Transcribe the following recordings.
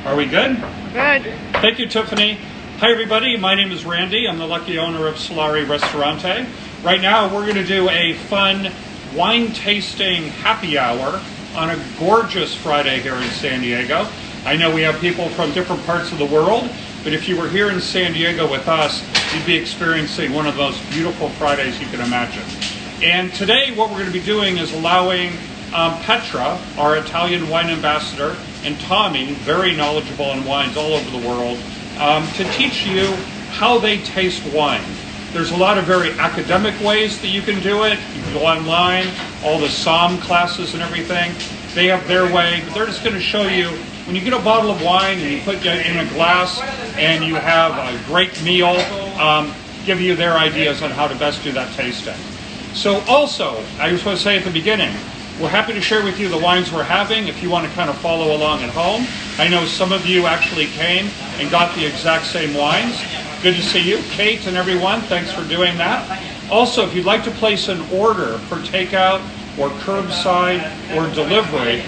Are we good? Good. Thank you, Tiffany. Hi, everybody. My name is Randy. I'm the lucky owner of Solare Ristorante. Right now, we're going to do a fun wine tasting happy hour on a gorgeous Friday here in San Diego. I know we have people from different parts of the world, but if you were here in San Diego with us, you'd be experiencing one of the most beautiful Fridays you can imagine. And today, what we're going to be doing is allowing Petra, our Italian wine ambassador, and Tommy, very knowledgeable in wines all over the world, to teach you how they taste wine. There's a lot of very academic ways that you can do it. You can go online, all the SOM classes and everything. They have their way, but they're just going to show you when you get a bottle of wine and you put it in a glass and you have a great meal, give you their ideas on how to best do that tasting. So also, I just want to say at the beginning, we're happy to share with you the wines we're having if you want to kind of follow along at home. I know some of you actually came and got the exact same wines. Good to see you, Kate and everyone. Thanks for doing that. Also, if you'd like to place an order for takeout or curbside or delivery,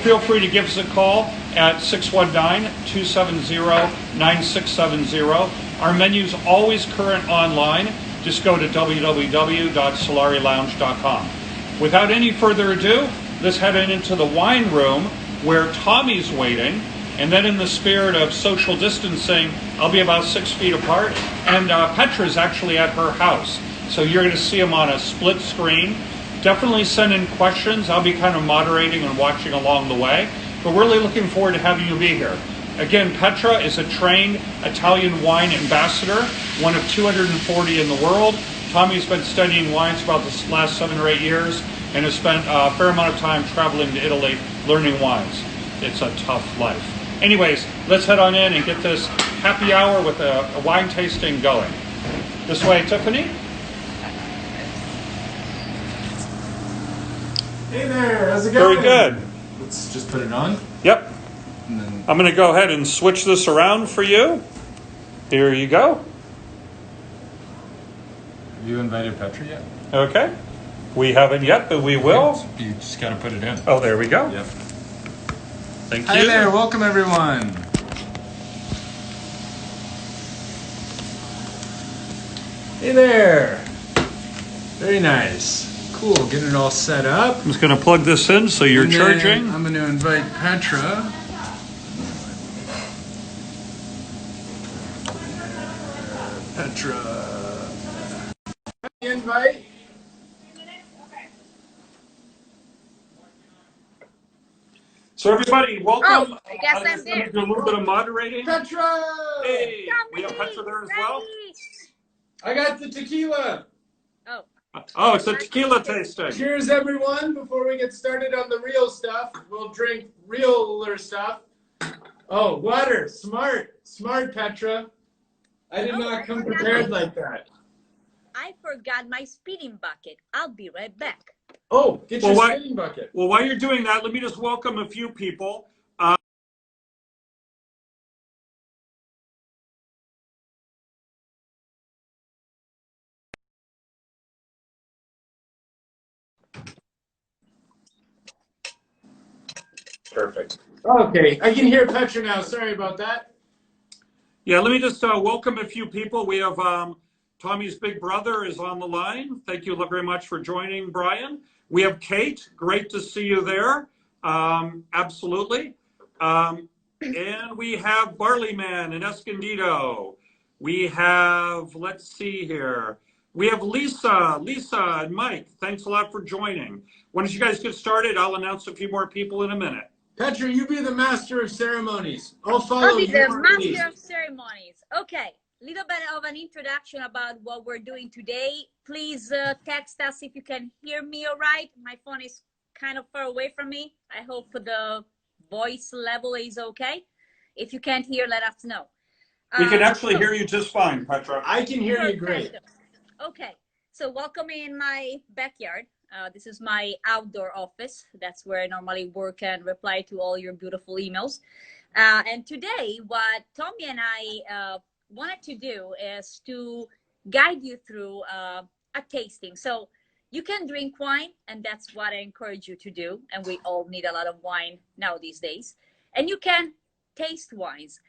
feel free to give us a call at 619-270-9670. Our menu's always current online. Just go to www.solarilounge.com. Without any further ado, let's head into the wine room where Tommy's waiting. And then in the spirit of social distancing, I'll be about 6 feet apart. And Petra's actually at her house. So you're going to see him on a split screen. Definitely send in questions. I'll be kind of moderating and watching along the way. But really looking forward to having you be here. Again, Petra is a trained Italian wine ambassador, one of 240 in the world. Tommy's been studying wines about the last 7 or 8 years and has spent a fair amount of time traveling to Italy learning wines. It's a tough life. Anyways, let's head on in and get this happy hour with a wine tasting going. This way, Tiffany. Hey there, how's it going? Very good. Let's just put it on. Yep. And then I'm going to go ahead and switch this around for you. Here you go. Have you invited Petra yet? Okay. We haven't yet, but we will. You just got to put it in. Oh, there we go. Yep. Thank Hi you. there, welcome everyone. Hey there. Very nice. Cool, getting it all set up. I'm just going to plug this in so you're And then charging. I'm going to invite Petra. Petra. Invite. So everybody, welcome. I guess I'm Let me there. do a little bit of moderating. Petra! Hey, we have Petra there as well. I got the tequila. Oh, Oh, it's a tequila tasting. Cheers, everyone. Before we get started on the real stuff, we'll drink realer stuff. Oh, water. Smart. Smart, Petra. I did not come prepared like that. I forgot my spinning bucket. I'll be right back. Oh, get your Well, spinning bucket. Well, while you're doing that, let me just welcome a few people. Perfect. Okay, I can hear Petra now. Sorry about that. Yeah, let me just welcome a few people. We have Tommy's big brother is on the line. Thank you very much for joining, Brian. We have Kate. Great to see you there. Absolutely. And we have Barleyman and Escondido. We have, let's see here. We have Lisa and Mike. Thanks a lot for joining. Why don't you guys get started? I'll announce a few more people in a minute. Petra, you be the master of ceremonies. I'll follow I'll be the your lead. master of ceremonies. Okay, little bit of an introduction about what we're doing today. Please text us if you can hear me all right. My phone is kind of far away from me. I hope the voice level is okay. If you can't hear, let us know. We can actually hear you just fine, Petra. I can hear you great. Okay, so welcome in my backyard. This is my outdoor office. That's where I normally work and reply to all your beautiful emails. And today, what Tommy and I wanted to do is to guide you through a tasting. So you can drink wine, and that's what I encourage you to do. And we all need a lot of wine now these days. And you can taste wines,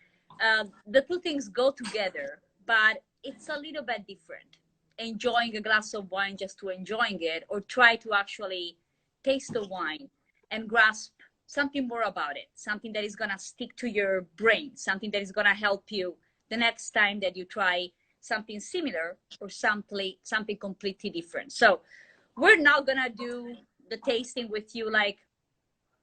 the two things go together, but it's a little bit different. Enjoying a glass of wine just to enjoying it, or try to actually taste the wine and grasp something more about it, something that is going to stick to your brain, something that is going to help you the next time that you try something similar or something completely different. So we're not going to do the tasting with you like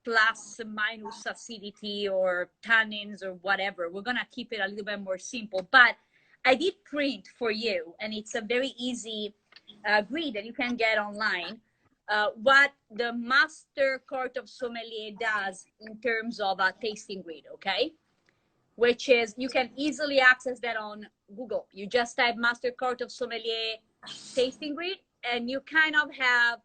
plus minus acidity or tannins or whatever. We're going to keep it a little bit more simple, but I did print for you, and it's a very easy grid that you can get online, what the Master Court of Sommelier does in terms of a tasting grid, okay? Which is, you can easily access that on Google. You just type Master Court of Sommelier tasting grid, and you kind of have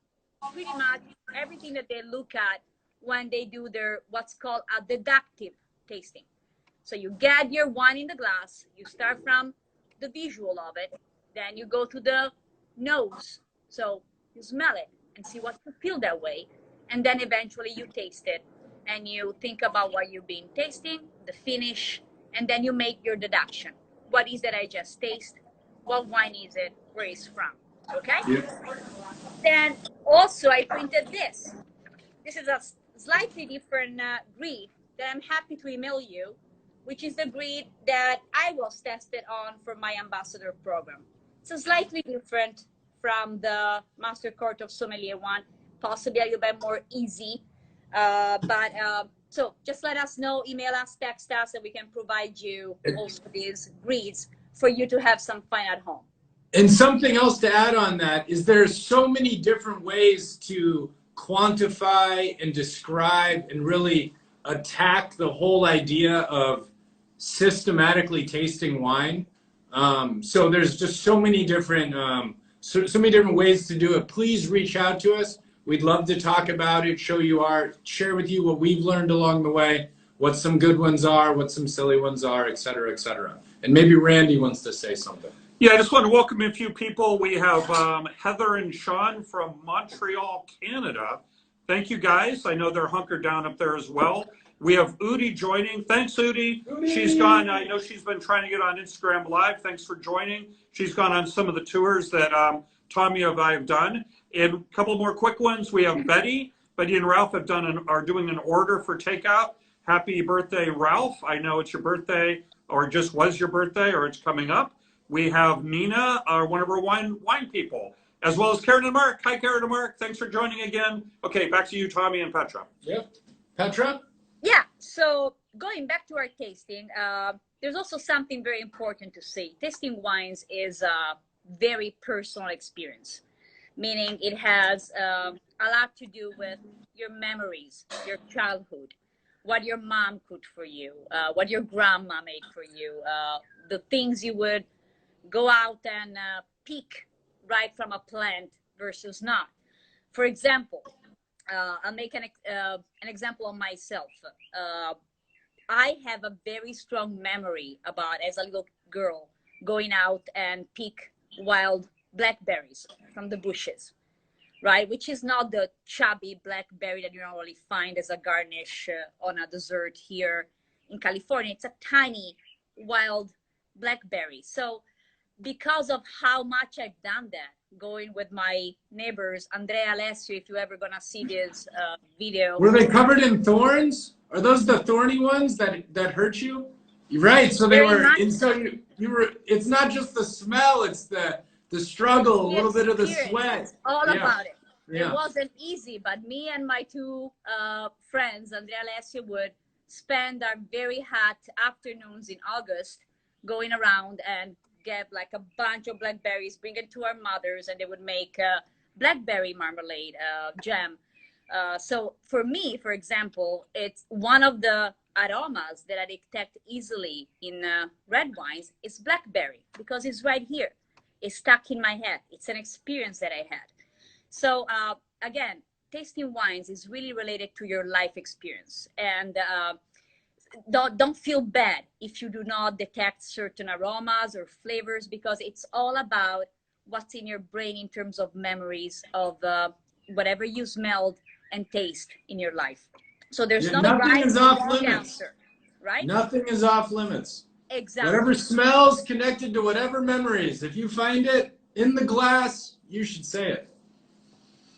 pretty much everything that they look at when they do their what's called a deductive tasting. So you get your wine in the glass, you start from the visual of it, then you go to the nose, so you smell it and see what you feel that way, and then eventually you taste it and you think about what you've been tasting, the finish, and then you make your deduction. What is that I just taste? What wine is it? Where it's from? Okay? Yeah. Then also I printed this. This is a slightly different grid that I'm happy to email you, which is the grid that I was tested on for my ambassador program. It's slightly different from the Master Court of Sommelier one, possibly a little bit more easy. So just let us know, email us, text us, and we can provide you also these grids for you to have some fun at home. And something else to add on that is there's so many different ways to quantify and describe and really attack the whole idea of systematically tasting wine. So there's just so many different so many different ways to do it. Please reach out to us. We'd love to talk about it, show you share with you what we've learned along the way, what some good ones are, what some silly ones are, et cetera, et cetera. And maybe Randy wants to say something. Yeah, I just want to welcome a few people. We have Heather and Sean from Montreal, Canada. Thank you, guys. I know they're hunkered down up there as well. We have Udi joining. Thanks, Udi. She's gone. I know she's been trying to get on Instagram Live. Thanks for joining. She's gone on some of the tours that Tommy and I have done. And a couple more quick ones. We have Betty. Betty and Ralph are doing an order for takeout. Happy birthday, Ralph. I know it's your birthday, or just was your birthday, or it's coming up. We have Nina, one of our wine people, as well as Karen and Mark. Hi, Karen and Mark. Thanks for joining again. Okay, back to you, Tommy and Petra. Yep. Petra? Yeah, so going back to our tasting, there's also something very important to say. Tasting wines is a very personal experience, meaning it has a lot to do with your memories, your childhood, what your mom cooked for you, what your grandma made for you, the things you would go out and pick right from a plant versus not. For example, I'll make an example of myself. I have a very strong memory about, as a little girl, going out and pick wild blackberries from the bushes, right? Which is not the chubby blackberry that you normally find as a garnish on a dessert here in California. It's a tiny wild blackberry. So because of how much I've done that, going with my neighbors, Andrea, Alessio, if you're ever gonna see this video. Were they covered in thorns? Are those the thorny ones that hurt you? Right. So they were. And so you were. It's not just the smell; it's the struggle, a little bit of the sweat. It's all about it. Yeah. It wasn't easy, but me and my two friends, Andrea, Alessio, would spend our very hot afternoons in August going around and get like a bunch of blackberries, bring it to our mothers, and they would make blackberry marmalade jam. So for me, for example, it's one of the aromas that I detect easily in red wines is blackberry, because it's right here. It's stuck in my head. It's an experience that I had. So again, tasting wines is really related to your life experience. And don't feel bad if you do not detect certain aromas or flavors, because it's all about what's in your brain in terms of memories of whatever you smelled and taste in your life. So there's no right or wrong answer, right? Nothing is off limits. Exactly. Whatever smells connected to whatever memories. If you find it in the glass, you should say it.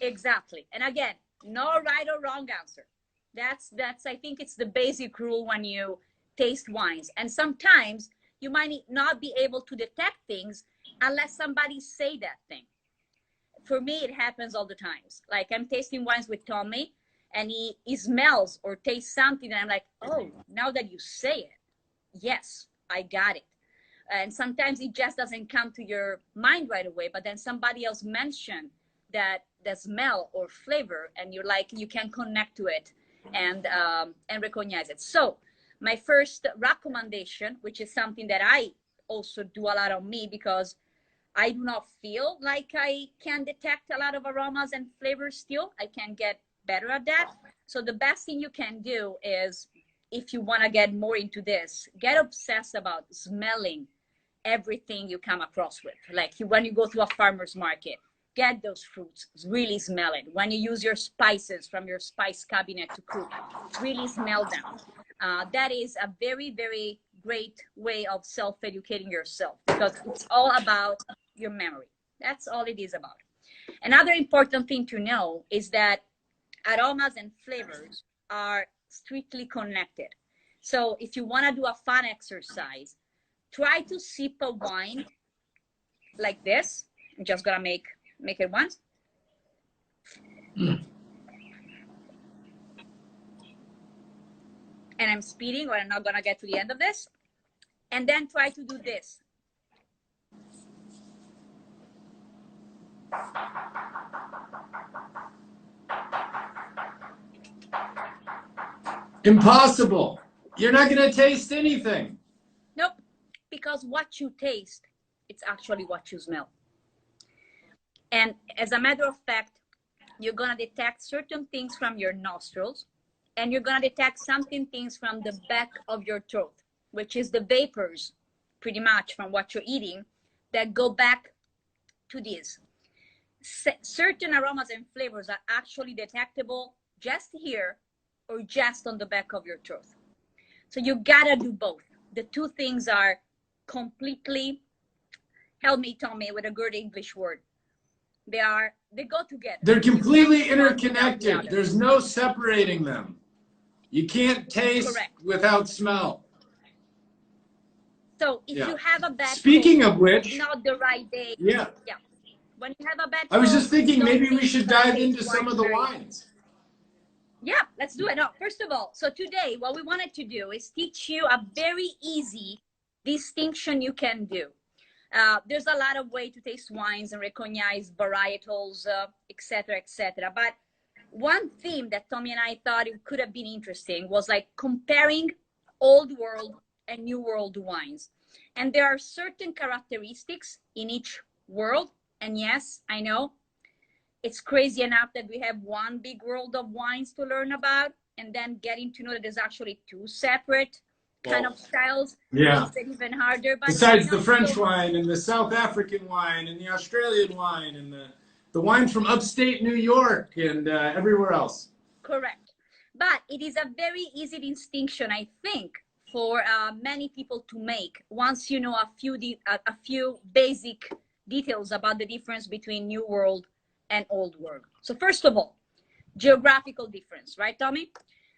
Exactly. And again, no right or wrong answer. That's I think it's the basic rule when you taste wines. And sometimes you might not be able to detect things unless somebody say that thing. For me, it happens all the times. Like I'm tasting wines with Tommy and he smells or tastes something and I'm like, oh, now that you say it, yes, I got it. And sometimes it just doesn't come to your mind right away, but then somebody else mentioned that the smell or flavor and you're like, you can connect to it and recognize it. So my first recommendation, which is something that I also do a lot on me because I do not feel like I can detect a lot of aromas and flavors still. I can get better at that. So the best thing you can do is, if you want to get more into this, get obsessed about smelling everything you come across with. Like when you go to a farmer's market, get those fruits, really smell it. When you use your spices from your spice cabinet to cook, really smell them. That is a very, very great way of self-educating yourself because it's all about your memory. That's all it is about. Another important thing to know is that aromas and flavors are strictly connected. So if you want to do a fun exercise, try to sip a wine like this. I'm just gonna make it once. And I'm speeding or I'm not gonna get to the end of this. And then try to do this. Impossible. You're not going to taste anything. Nope. Because what you taste, it's actually what you smell. And as a matter of fact, you're going to detect certain things from your nostrils and you're going to detect certain things from the back of your throat, which is the vapors pretty much from what you're eating that go back to this. Certain aromas and flavors are actually detectable just here or just on the back of your throat. So you gotta do both. The two things are completely, help me, Tommy, with a good English word. They go together. They're completely interconnected. There's no separating them. You can't taste without smell. So if you have a bad Speaking cold, of which, not the right day. Yeah. When you have a bad cold, I was just thinking maybe we should dive into some of the wines. Yeah, let's do it. No, first of all, so today what we wanted to do is teach you a very easy distinction you can do. There's a lot of way to taste wines and recognize varietals, etc., etc. But one theme that Tommy and I thought it could have been interesting was like comparing old world and new world wines. And there are certain characteristics in each world. And yes, I know it's crazy enough that we have one big world of wines to learn about, and then getting to know that there's actually two separate kind of styles makes it even harder. But besides the French wine and the South African wine and the Australian wine and the wine from upstate New York and everywhere else. Correct. But it is a very easy distinction, I think, for many people to make once you know a few basic details about the difference between New World and Old World. So first of all, geographical difference, right, Tommy?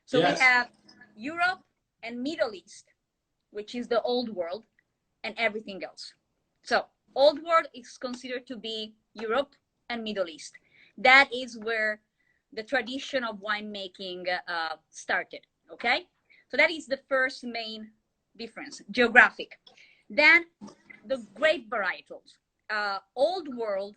So we have Europe and Middle East, which is the Old World, and everything else. So Old World is considered to be Europe and Middle East. That is where the tradition of winemaking started, okay? So that is the first main difference, geographic. Then the grape varietals. Old World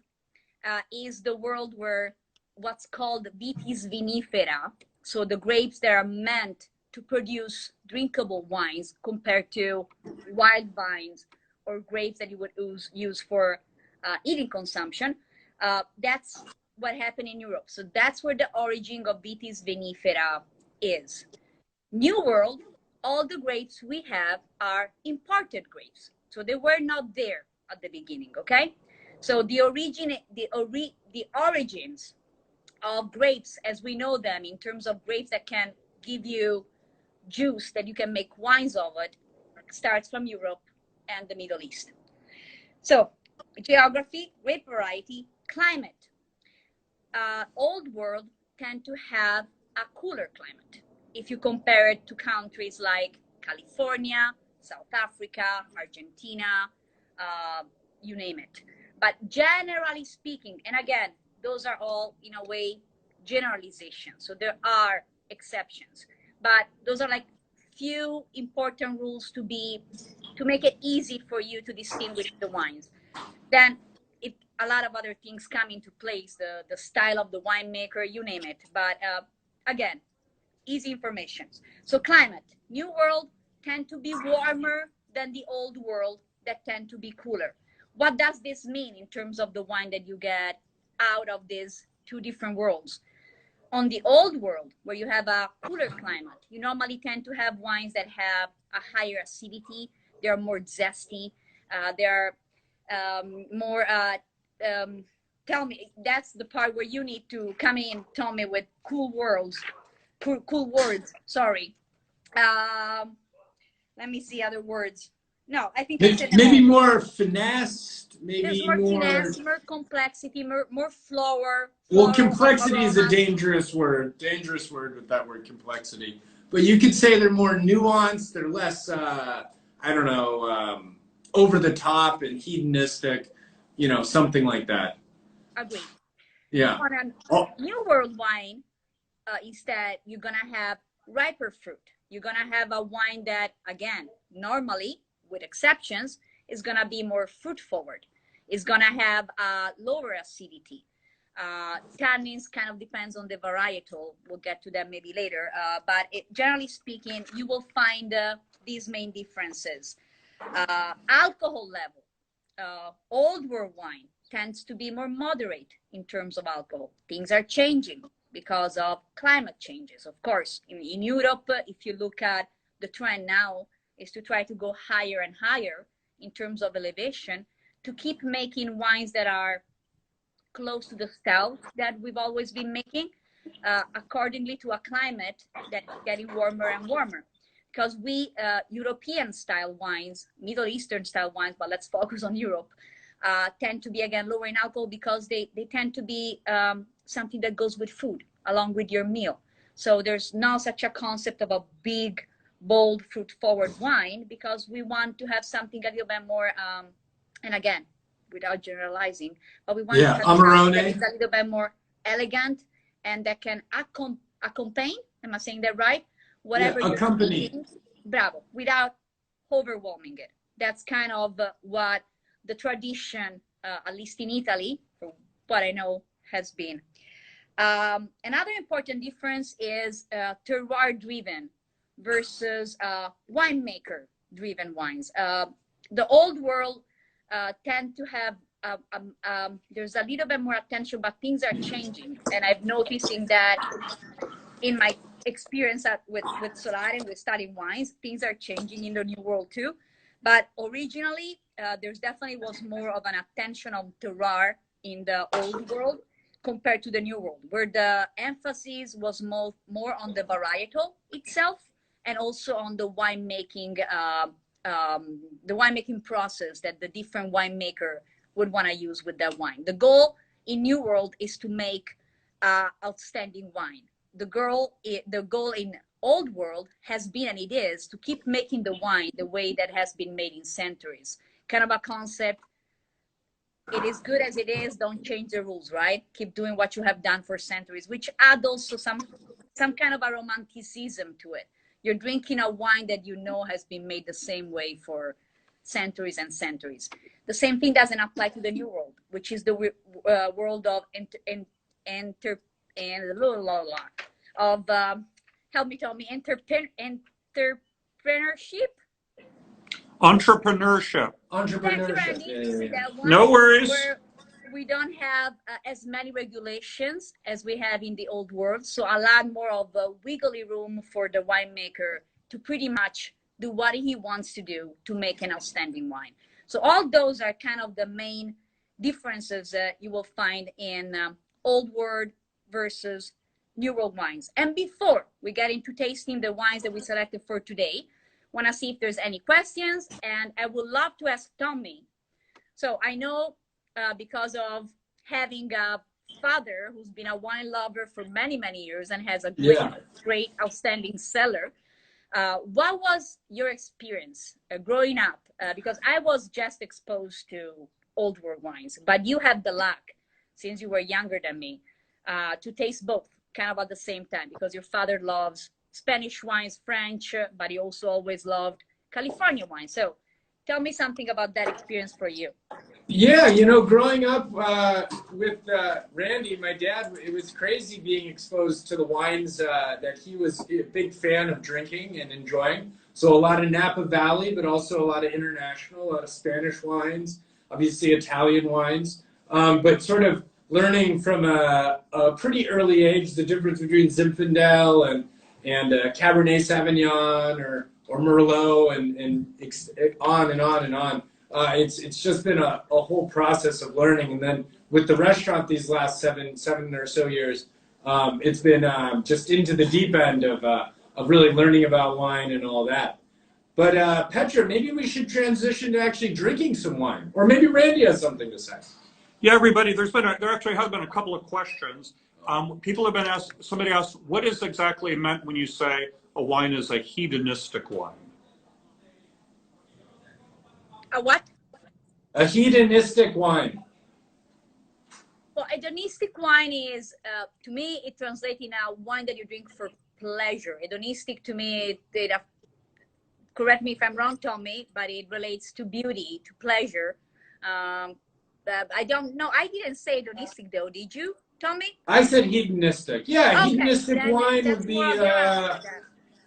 is the world where what's called vitis vinifera, so the grapes that are meant to produce drinkable wines compared to wild vines or grapes that you would use for eating consumption. That's what happened in Europe. So that's where the origin of vitis vinifera is. New World, all the grapes we have are imported grapes. So they were not there at the beginning, okay? So the origins of grapes as we know them in terms of grapes that can give you juice that you can make wines of it starts from Europe and the Middle East. So geography, grape variety, climate. Old world tend to have a cooler climate if you compare it to countries like California, South Africa, Argentina, you name it. But generally speaking, and again, those are all in a way generalizations, so there are exceptions, but those are like few important rules to make it easy for you to distinguish the wines. Then a lot of other things come into place, the style of the winemaker, you name it. But again, easy information. So climate, New World tend to be warmer than the Old World that tend to be cooler. What does this mean in terms of the wine that you get out of these two different worlds? On the Old World, where you have a cooler climate, you normally tend to have wines that have a higher acidity. They're more zesty. They're more tell me, that's the part where you need to come in, Tommy, with cool words. Sorry. Let me see other words. No, I think maybe more finessed. Maybe there's more finesse, more complexity, more flower. Well, complexity aromas. is a dangerous word. Dangerous word with that word, complexity. But you could say they're more nuanced. They're less, I don't know, over the top and hedonistic. You know, something like that. Agreed. Yeah. On a New World wine, instead, you're going to have riper fruit. You're going to have a wine that, again, normally, with exceptions, is going to be more fruit forward. It's going to have a lower acidity. Tannins kind of depends on the varietal. We'll get to that maybe later. But generally speaking, you will find these main differences. Alcohol level. Old world wine tends to be more moderate in terms of alcohol. Things are changing because of climate changes. Of course, in Europe, if you look at the trend now, is to try to go higher and higher in terms of elevation to keep making wines that are close to the style that we've always been making, accordingly to a climate that's getting warmer and warmer. Because we, European style wines, Middle Eastern style wines, but let's focus on Europe, tend to be, again, lower in alcohol because they tend to be something that goes with food, along with your meal. So there's not such a concept of a big, bold, fruit-forward wine because we want to have something a little bit more, and again, without generalizing, but we want to have something that is a little bit more elegant and that can accompany, am I saying that right? Whatever you're eating, bravo, without overwhelming it. That's kind of what the tradition, at least in Italy, from what I know, has been. Another important difference is terroir-driven versus winemaker-driven wines. The old world tend to have, there's a little bit more attention, but things are changing. And I've noticing that in my experience with Solare and with studying wines, things are changing in the new world too. But originally, there's definitely was more of an attention on terroir in the old world compared to the new world, where the emphasis was more on the varietal itself and also on the winemaking, the winemaking process that the different winemaker would want to use with their wine. The goal in New World is to make outstanding wine. The goal in Old World has been, and it is, to keep making the wine the way that has been made in centuries. Kind of a concept, it is good as it is, don't change the rules, right? Keep doing what you have done for centuries, which add also some kind of a romanticism to it. You're drinking a wine that you know has been made the same way for centuries and centuries. The same thing doesn't apply to the New World, which is the world of help me, Tommy, entrepreneurship. Entrepreneurship. Thank you, Randy. No worries. Where we don't have as many regulations as we have in the old world, so a lot more of a wiggly room for the winemaker to pretty much do what he wants to do to make an outstanding wine. So all those are kind of the main differences that you will find in old world versus New World wines. And before we get into tasting the wines that we selected for today, want to see if there's any questions. And I would love to ask Tommy. So I know because of having a father who's been a wine lover for many, many years and has a great, outstanding cellar. What was your experience growing up? Because I was just exposed to old world wines, but you had the luck, since you were younger than me, to taste both kind of at the same time, because your father loves Spanish wines, French, but he also always loved California wine. So tell me something about that experience for you. Yeah, you know, growing up with Randy, my dad, it was crazy being exposed to the wines that he was a big fan of drinking and enjoying. So a lot of Napa Valley, but also a lot of international, a lot of Spanish wines, obviously Italian wines. But sort of learning from a pretty early age the difference between Zinfandel and Cabernet Sauvignon or Merlot and on and on and on. It's just been a whole process of learning, and then with the restaurant these last seven or so years, it's been just into the deep end of really learning about wine and all that. But Petra, maybe we should transition to actually drinking some wine, or maybe Randy has something to say. Yeah, everybody. There actually has been a couple of questions. People have been asked. Somebody asked, "What is exactly meant when you say a wine is a hedonistic wine?" A what? A hedonistic wine. Well, hedonistic wine is, to me, it translates in a wine that you drink for pleasure. Hedonistic to me, correct me if I'm wrong, Tommy, but it relates to beauty, to pleasure. I don't know. I didn't say hedonistic though. Did you, Tommy? I said hedonistic. Yeah, okay. Hedonistic wine would be.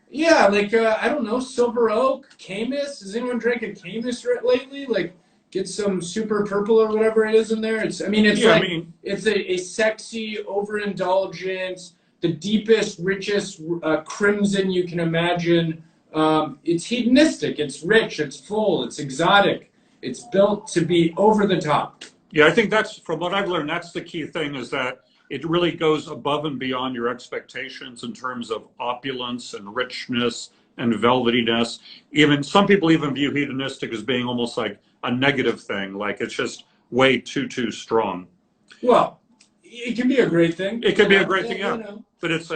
Yeah, like I don't know, Silver Oak, Caymus. Has anyone drank a Caymus lately? Like, get some Super Purple or whatever it is in there. It's it's a sexy, overindulgent, the deepest, richest crimson you can imagine. It's hedonistic. It's rich. It's full. It's exotic. It's built to be over the top. Yeah, I think that's, from what I've learned, that's the key thing, is that it really goes above and beyond your expectations in terms of opulence and richness and velvetiness. Even some people even view hedonistic as being almost like a negative thing, like it's just way too strong. Well, it can be a great thing. It can be a great thing, yeah. But it's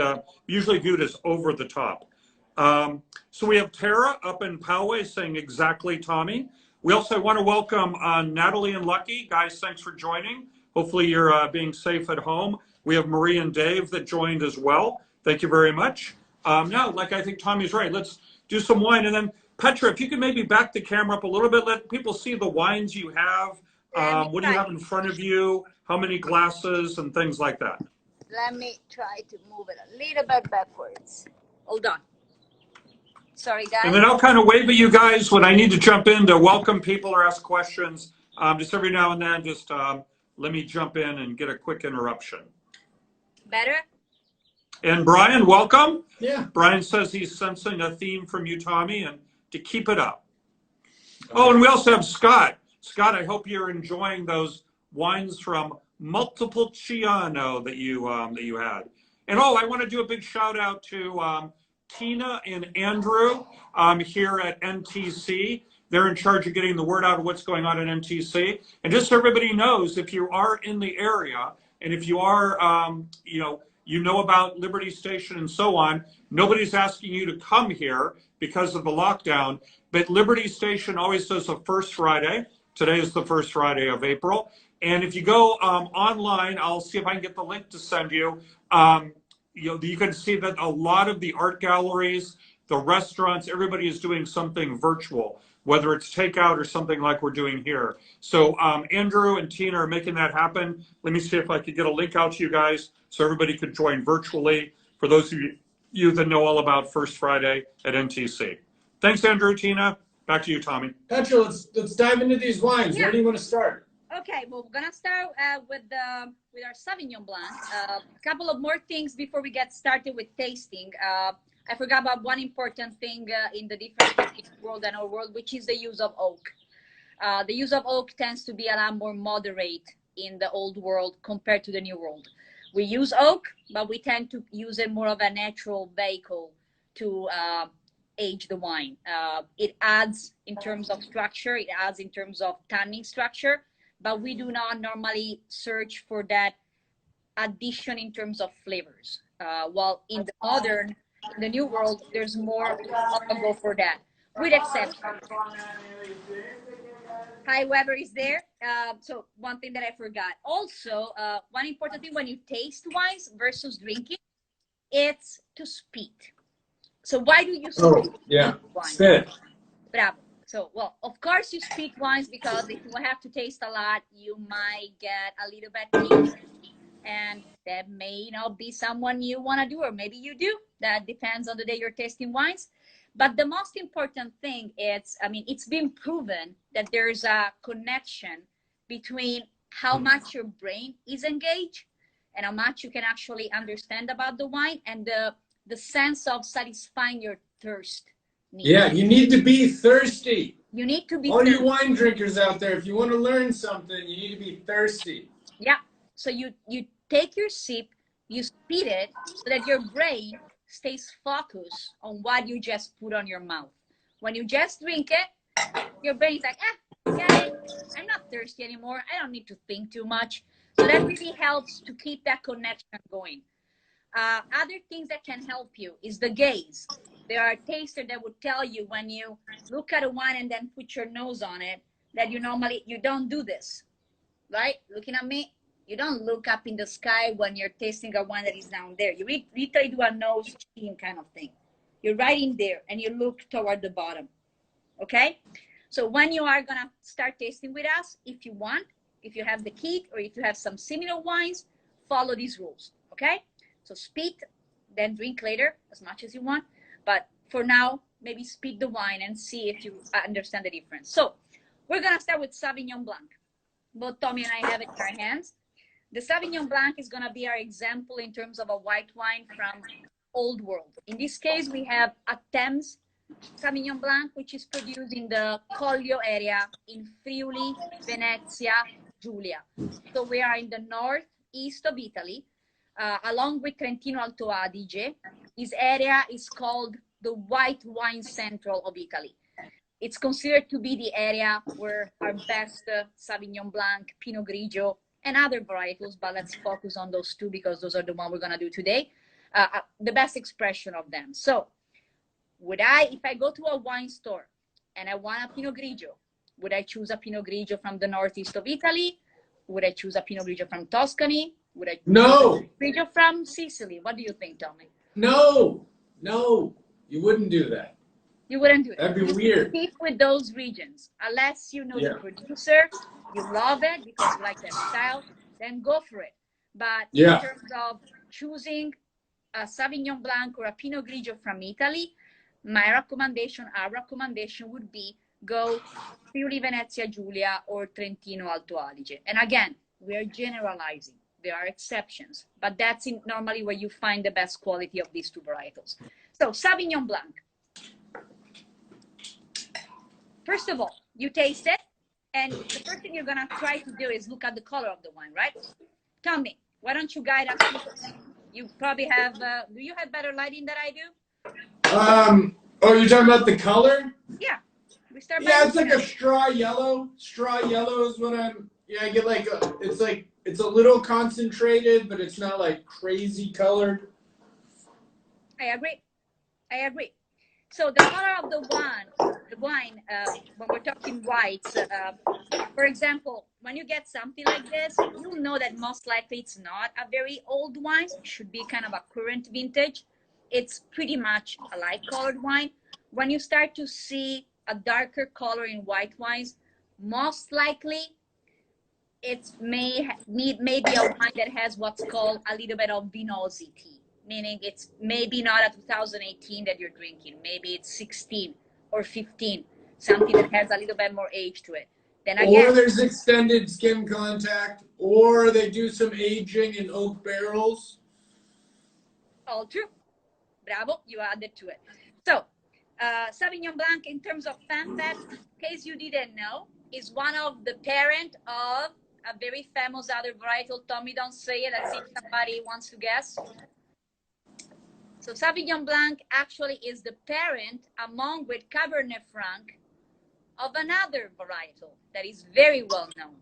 usually viewed as over the top. So we have Tara up in Poway saying exactly, Tommy. We also want to welcome Natalie and Lucky. Guys, thanks for joining. Hopefully you're being safe at home. We have Marie and Dave that joined as well. Thank you very much. Now, like I think Tommy's right, let's do some wine. And then Petra, if you could maybe back the camera up a little bit, let people see the wines you have. What do you have in front of you? How many glasses and things like that? Let me try to move it a little bit backwards. Hold on. Sorry, guys. And then I'll kind of wave at you guys when I need to jump in to welcome people or ask questions. Just every now and then, just let me jump in and get a quick interruption. Better? And Brian, welcome. Yeah. Brian says he's sensing a theme from you, Tommy, and to keep it up. Oh, and we also have Scott. Scott, I hope you're enjoying those wines from Montepulciano that you had. And I want to do a big shout out to Tina and Andrew here at NTC. They're in charge of getting the word out of what's going on at NTC. And just so everybody knows, if you are in the area and if you are, you know about Liberty Station and so on, nobody's asking you to come here because of the lockdown. But Liberty Station always does the first Friday. Today is the first Friday of April. And if you go online, I'll see if I can get the link to send you. You can see that a lot of the art galleries, the restaurants, everybody is doing something virtual, whether it's takeout or something like we're doing here. So Andrew and Tina are making that happen. Let me see if I could get a link out to you guys so everybody could join virtually, for those of you that know all about First Friday at NTC. Thanks, Andrew, Tina. Back to you, Tommy. Petra, let's dive into these wines. Yeah. Where do you want to start? Okay, well, we're gonna start with our Sauvignon Blanc. A couple of more things before we get started with tasting. I forgot about one important thing in the difference between world and our world, which is the use of oak. The use of oak tends to be a lot more moderate in the old world compared to the new world. We use oak, but we tend to use it more of a natural vehicle to age the wine. It adds in terms of structure, it adds in terms of tannin structure, but we do not normally search for that addition in terms of flavors. While in the new world, there's more of a go for that, with exception. Hi, Weber is there. So one thing that I forgot. Also, one important thing when you taste wines versus drinking, it's to spit. So why do you spit? Oh, yeah. Spit. Bravo. So, well, of course you spit wines because if you have to taste a lot, you might get a little bit clean. And that may not be someone you want to do, or maybe you do. That depends on the day you're tasting wines. But the most important thing is, I mean, it's been proven that there's a connection between how much your brain is engaged and how much you can actually understand about the wine and the sense of satisfying your thirst needs. Yeah, you need to be thirsty. You need to be All thirsty. you wine drinkers out there, if you want to learn something, you need to be thirsty. Yeah. So you take your sip, you spit it so that your brain stays focused on what you just put on your mouth. When you just drink it, your brain's like, yeah, I'm not thirsty anymore. I don't need to think too much. So that really helps to keep that connection going. Other things that can help you is the gaze. There are tasters that would tell you when you look at a wine and then put your nose on it that you don't do this, right? Looking at me, you don't look up in the sky when you're tasting a wine that is down there. You literally do a nose chin kind of thing. You're right in there and you look toward the bottom, okay? So when you are gonna start tasting with us, if you want, if you have the kit or if you have some similar wines, follow these rules, okay? So spit, then drink later as much as you want. But for now, maybe spit the wine and see if you understand the difference. So we're gonna start with Sauvignon Blanc. Both Tommy and I have it in our hands. The Sauvignon Blanc is gonna be our example in terms of a white wine from Old World. In this case, we have a Thames Sauvignon Blanc, which is produced in the Collio area in Friuli, Venezia, Giulia. So we are in the northeast of Italy, along with Trentino Alto Adige. This area is called the white wine central of Italy. It's considered to be the area where our best Sauvignon Blanc, Pinot Grigio, and other varietals, but let's focus on those two because those are the ones we're gonna do today, the best expression of them. So if I go to a wine store and I want a Pinot Grigio, would I choose a Pinot Grigio from the northeast of Italy? Would I choose a Pinot Grigio from Tuscany? Would I choose a Pinot Grigio from Sicily? What do you think, Tommy? No, you wouldn't do that. You wouldn't do it. That'd be weird. Keep with those regions. Unless you know the producer, you love it because you like that style, then go for it. But in terms of choosing a Sauvignon Blanc or a Pinot Grigio from Italy, our recommendation would be go Friuli Venezia Giulia or Trentino Alto Adige. And again, we are generalizing. There are exceptions, but that's normally where you find the best quality of these two varietals. So Sauvignon Blanc. First of all, you taste it, and the first thing you're gonna try to do is look at the color of the wine, right? Tommy, why don't you guide us? You probably have, do you have better lighting than I do? Oh, you're talking about the color? Yeah. Yeah, it's like a straw yellow. Straw yellow is what I get like, it's a little concentrated, but it's not like crazy colored. I agree. So the color of the wine, when we're talking whites, for example, when you get something like this, you'll know that most likely it's not a very old wine. It should be kind of a current vintage. It's pretty much a light colored wine. When you start to see a darker color in white wines, most likely it may be a wine that has what's called a little bit of vinosity, meaning it's maybe not a 2018 that you're drinking. Maybe it's 16 or 15, something that has a little bit more age to it. Then again, or there's extended skin contact, or they do some aging in oak barrels. All true. Bravo, you added to it. So, Sauvignon Blanc, in terms of fan facts, in case you didn't know, is one of the parent of a very famous other varietal. Tommy, don't say it. Let's see if somebody wants to guess. So Sauvignon Blanc actually is the parent, among with Cabernet Franc, of another varietal that is very well known.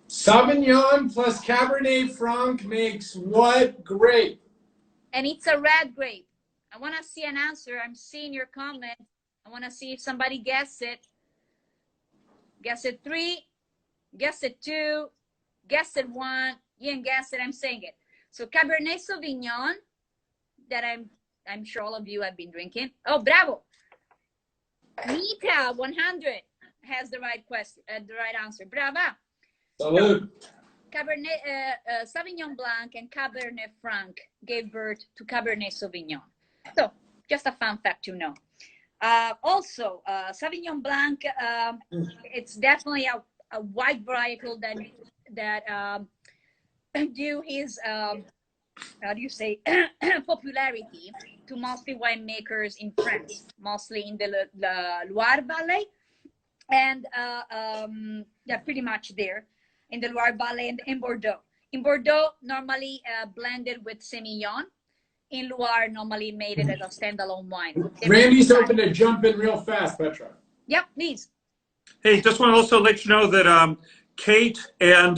Sauvignon plus Cabernet Franc makes what grape? And it's a red grape. I want to see an answer. I'm seeing your comment. I want to see if somebody guessed it. Guess it 3, guess it 2, guess it 1. You didn't guess it. I'm saying it. So Cabernet Sauvignon, that I'm sure all of you have been drinking. Oh, bravo! Nita 100 has the right question, the right answer. Brava! Salud. Cabernet Sauvignon Blanc and Cabernet Franc gave birth to Cabernet Sauvignon. So, just a fun fact to know. Also, Sauvignon Blanc, it's definitely a wide varietal that due his how do you say popularity to mostly winemakers in France, mostly in the Loire Valley, and yeah, pretty much there in the Loire Valley and in Bordeaux. In Bordeaux, normally blended with Semillon. In Loire, normally made it as a standalone wine. Randy's open to jump in real fast, Petra. Yep, please. Hey, just want to also let you know that Kate and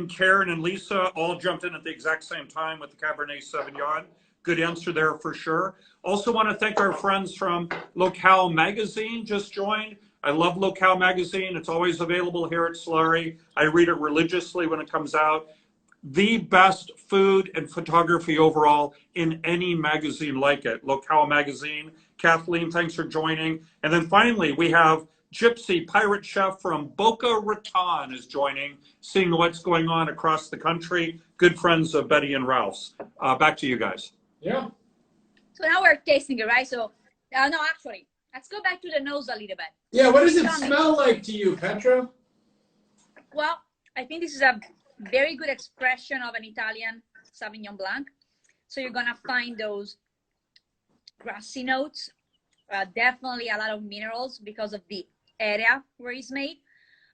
Karen and Lisa all jumped in at the exact same time with the Cabernet Sauvignon. Good answer there for sure. Also want to thank our friends from Locale Magazine just joined. I love Locale Magazine. It's always available here at Solare. I read it religiously when it comes out. The best food and photography overall in any magazine like it. Locale Magazine. Kathleen, thanks for joining. And then finally, we have Gypsy, pirate chef from Boca Raton, is joining, seeing what's going on across the country. Good friends of Betty and Ralph's. Back to you guys. Yeah. So now we're tasting it, right? So, no, actually, let's go back to the nose a little bit. Yeah, what does it smell like to you, Petra? Well, I think this is a very good expression of an Italian Sauvignon Blanc. So you're gonna find those grassy notes, definitely a lot of minerals because of the area where it's made.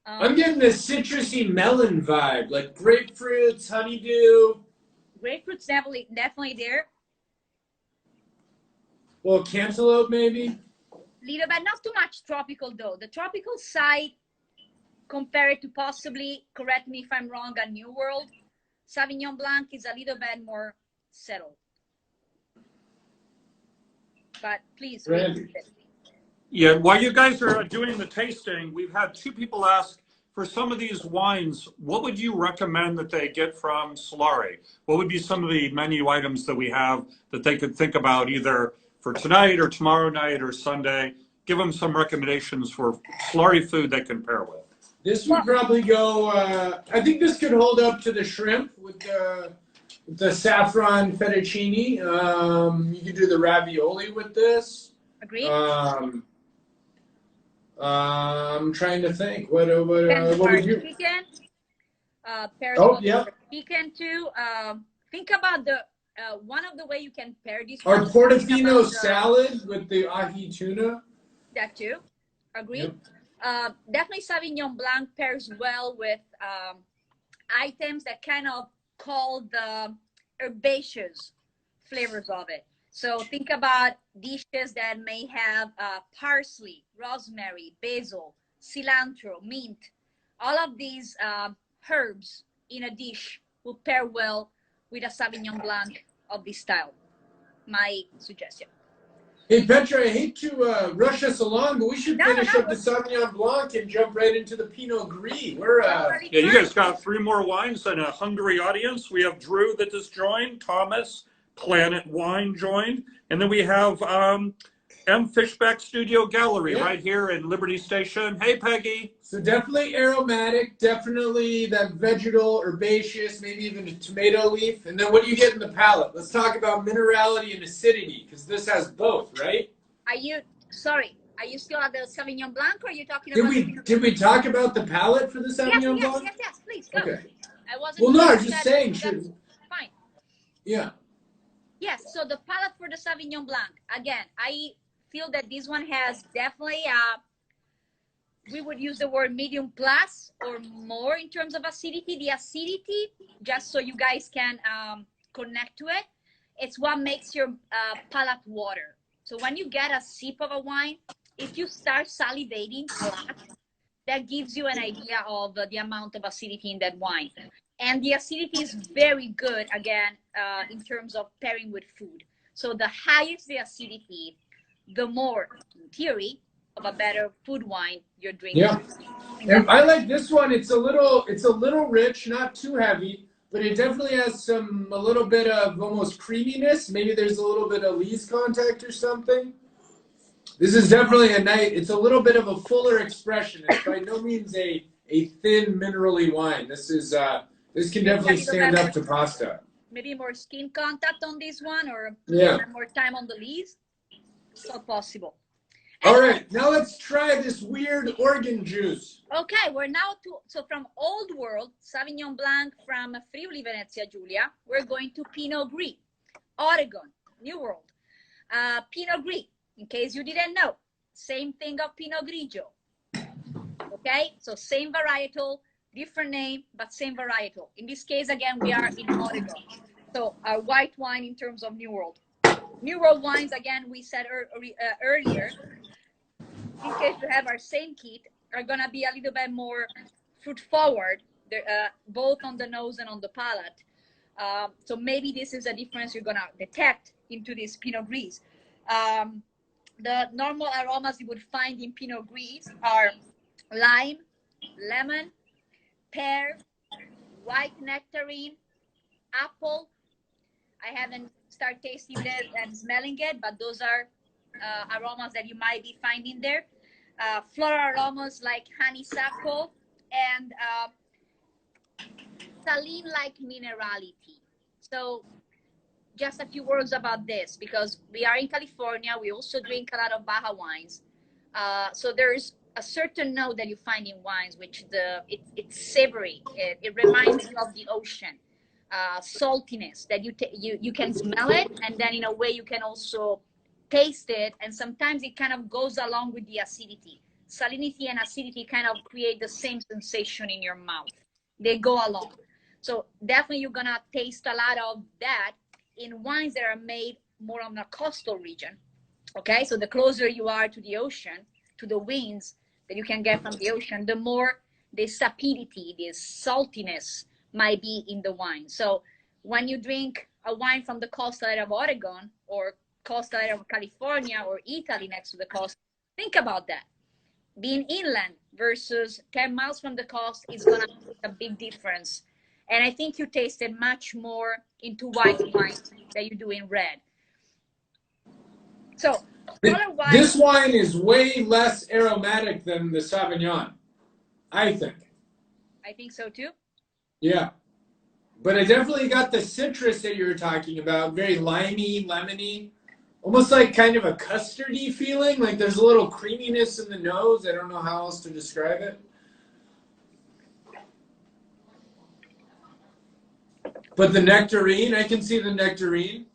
I'm getting this citrusy melon vibe, like grapefruits, honeydew. Grapefruit's definitely there. Well, cantaloupe maybe. Little bit, not too much tropical though. The tropical side, compared to possibly, correct me if I'm wrong, a New World Sauvignon Blanc is a little bit more settled. But please, yeah, while you guys are doing the tasting, we've had 2 people ask, for some of these wines, what would you recommend that they get from Solare? What would be some of the menu items that we have that they could think about either for tonight or tomorrow night or Sunday? Give them some recommendations for Solare food they can pair with. This would probably go, I think this could hold up to the shrimp with the saffron fettuccine. You could do the ravioli with this. Agreed. I'm trying to think. What would you? Chicken. Yeah. Chicken too. Think about the one of the way you can pair these. Or portofino salad with the ahi tuna. That too. Agreed. Yep. Definitely Sauvignon Blanc pairs well with items that kind of call the herbaceous flavors of it. So think about dishes that may have parsley, rosemary, basil, cilantro, mint. All of these herbs in a dish will pair well with a Sauvignon Blanc of this style. My suggestion. Hey, Petra, I hate to rush us along, but we should finish up the Sauvignon Blanc and jump right into the Pinot Gris. Yeah, you guys got 3 more wines and a hungry audience. We have Drew that just joined, Thomas, Planet Wine joined, and then we have M. Fishback Studio Gallery right here in Liberty Station. Hey, Peggy. So definitely aromatic, definitely that vegetal, herbaceous, maybe even a tomato leaf. And then what do you get in the palate? Let's talk about minerality and acidity, because this has both, right? Are you still at the Sauvignon Blanc, or are you talking about... Did we talk about the palate for the Sauvignon Blanc? Yes, please, go. Okay. I wasn't... Well, no, I was just saying. Fine. Yeah. Yes, so the palate for the Sauvignon Blanc, again, I feel that this one has definitely we would use the word medium plus or more in terms of acidity. The acidity, just so you guys can connect to it, it's what makes your palate water. So when you get a sip of a wine, if you start salivating a lot, that gives you an idea of the amount of acidity in that wine. And the acidity is very good, again, in terms of pairing with food. So the higher the acidity, the more, in theory, of a better food wine you're drinking. Yeah. And I like this one. It's a little rich, not too heavy, but it definitely has a little bit of almost creaminess. Maybe there's a little bit of lees contact or something. This is definitely it's a little bit of a fuller expression. It's by no means a thin minerally wine. This can definitely stand up to pasta. Maybe more skin contact on this one, or more time on the lees. It's not possible. All right, now let's try this weird organ juice. Okay, we're now so from Old World, Sauvignon Blanc from Friuli, Venezia Giulia, we're going to Pinot Gris, Oregon, New World. Pinot Gris, in case you didn't know, same thing of Pinot Grigio. Okay, so same varietal, different name, but same varietal. In this case, again, we are in Oregon. So our white wine in terms of New World. New World wines, again, we said earlier, in case you have our same kit, are going to be a little bit more fruit forward, both on the nose and on the palate. So maybe this is a difference you're going to detect into this Pinot Gris. The normal aromas you would find in Pinot Gris are lime, lemon, pear, white nectarine, apple. I haven't started tasting it and smelling it, but those are aromas that you might be finding there. Floral aromas like honeysuckle and saline-like minerality. So just a few words about this, because we are in California. We also drink a lot of Baja wines. So there's a certain note that you find in wines, which it's savory. It reminds you of the ocean. Saltiness that you can smell it, and then in a way you can also taste it, and sometimes it kind of goes along with the acidity. Salinity and acidity kind of create the same sensation in your mouth. They go along. So definitely you're gonna taste a lot of that in wines that are made more on the coastal region. Okay, so the closer you are to the ocean, to the winds that you can get from the ocean, the more the sapidity, the saltiness might be in the wine. So when you drink a wine from the coastal area of Oregon or coastal area of California or Italy next to the coast, think about that. Being inland versus 10 miles from the coast is going to make a big difference. And I think you tasted much more into white wine than you do in red. So this wine is way less aromatic than the Sauvignon, I think. I think so too. Yeah. But I definitely got the citrus that you were talking about, very limey, lemony, almost like kind of a custardy feeling. Like there's a little creaminess in the nose. I don't know how else to describe it. But the nectarine, I can see the nectarine.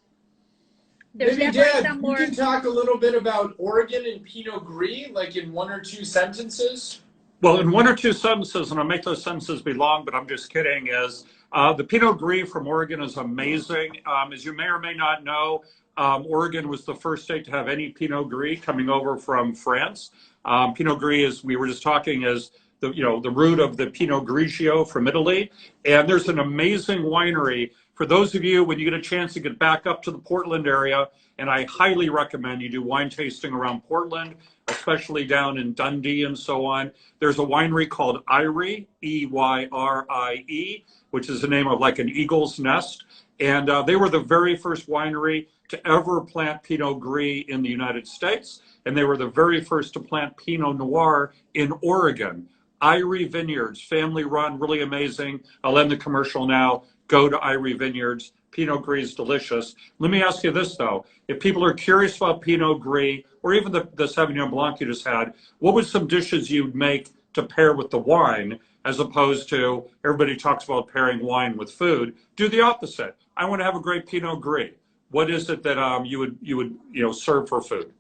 There's Maybe, Dad, you can talk a little bit about Oregon and Pinot Gris, like in 1 or 2 sentences. Well, in 1 or 2 sentences, and I'll make those sentences be long, but I'm just kidding, is the Pinot Gris from Oregon is amazing. As you may or may not know, Oregon was the first state to have any Pinot Gris coming over from France. Pinot Gris, as we were just talking, is the root of the Pinot Grigio from Italy. And there's an amazing winery. For those of you, when you get a chance to get back up to the Portland area, and I highly recommend you do wine tasting around Portland, especially down in Dundee and so on. There's a winery called Eyrie, E-Y-R-I-E, which is the name of like an eagle's nest. And they were the very first winery to ever plant Pinot Gris in the United States. And they were the very first to plant Pinot Noir in Oregon. Eyrie Vineyards, family run, really amazing. I'll end the commercial now. Go to Eyrie Vineyards. Pinot Gris is delicious. Let me ask you this, though. If people are curious about Pinot Gris, or even the Sauvignon Blanc you just had, what would some dishes you'd make to pair with the wine, as opposed to everybody talks about pairing wine with food? Do the opposite. I want to have a great Pinot Gris. What is it that you would serve for food?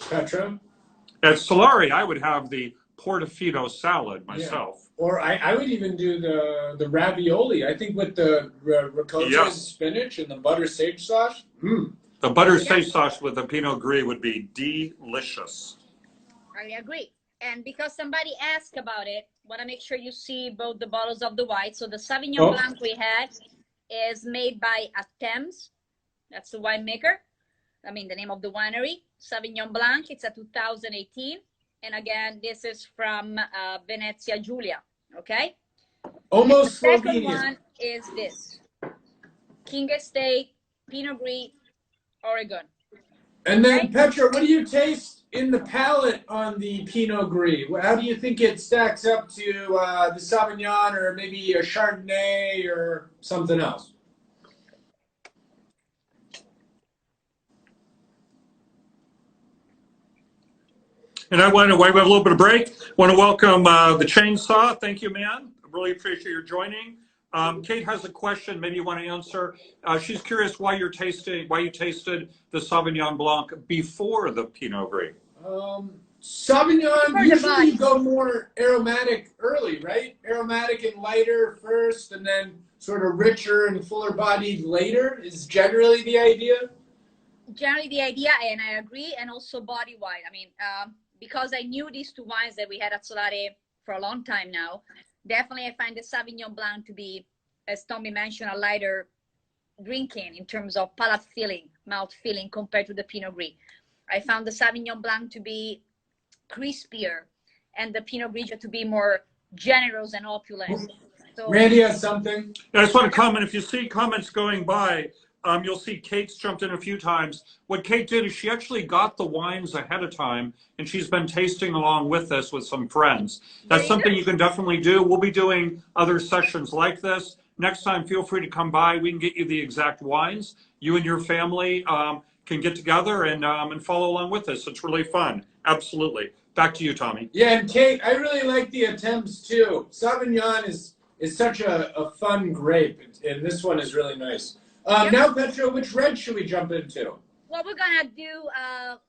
Petra? At Solare, I would have the Portofino salad myself. Yeah. Or I would even do the ravioli. I think with the ricotta and spinach and the butter sage sauce. The butter sage sauce with the Pinot Gris would be delicious. I agree. And because somebody asked about it, want to make sure you see both the bottles of the white. So the Sauvignon Blanc we had is made by Thames. That's the winemaker. I mean, the name of the winery. Sauvignon Blanc. It's a 2018. And again, this is from Venezia Giulia. Okay? Almost the second Slovenian. one is this. King Estate, Pinot Gris, Oregon. And then, Petra, what do you taste in the palate on the Pinot Gris? How do you think it stacks up to the Sauvignon or maybe a Chardonnay or something else? And I want to, we have a little bit of break. Want to welcome the Chainsaw. Thank you, man. I really appreciate your joining. Kate has a question. Maybe you want to answer. She's curious why you tasted the Sauvignon Blanc before the Pinot Gris. Sauvignon, usually you go more aromatic early, right? Aromatic and lighter first, and then sort of richer and fuller bodied later is generally the idea. Generally the idea, and I agree, and also body wide. I mean, because I knew these two wines that we had at Solare for a long time now, definitely I find the Sauvignon Blanc to be, as Tommy mentioned, a lighter drinking in terms of palate filling, mouth filling compared to the Pinot Gris. I found the Sauvignon Blanc to be crispier and the Pinot Grigio to be more generous and opulent. So, Randy has something. I just want to comment, if you see comments going by, you'll see Kate's jumped in a few times. What Kate did is she actually got the wines ahead of time, and she's been tasting along with this with some friends. That's something you can definitely do. We'll be doing other sessions like this. Next time, feel free to come by. We can get you the exact wines. You and your family can get together and follow along with us. It's really fun. Absolutely. Back to you, Tommy. Yeah, and Kate, I really like the attempts too. Sauvignon is such a fun grape, and this one is really nice. Now, Petra, which red should we jump into? Well, we're going to do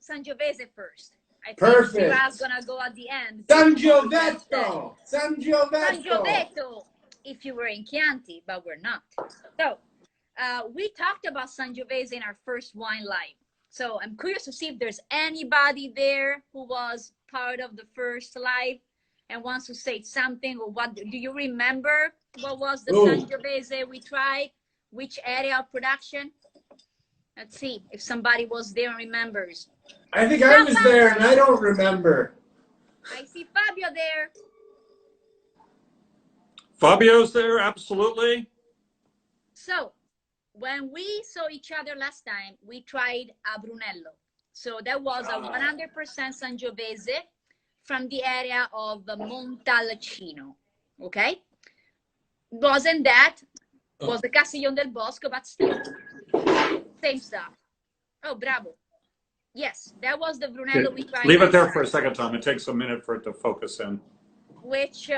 Sangiovese first. I think Perfect. Shiraz going to go at the end. Sangiovetto! Sangiovetto! Sangiovetto, if you were in Chianti, but we're not. So, we talked about Sangiovese in our first wine live. So, I'm curious to see if there's anybody there who was part of the first live and wants to say something, or what. Do you remember what was the Sangiovese we tried? Which area of production? Let's see if somebody was there and remembers. I think I was there and I don't remember. I see Fabio there. Fabio's there, absolutely. So, when we saw each other last time, we tried a Brunello. So that was a 100% Sangiovese from the area of Montalcino. Okay? Wasn't that? Was the Castiglione del Bosco, but still, same stuff. Oh, bravo. Yes, that was the Brunello we tried. Leave it there for a second, Tom. It takes a minute for it to focus in. Which,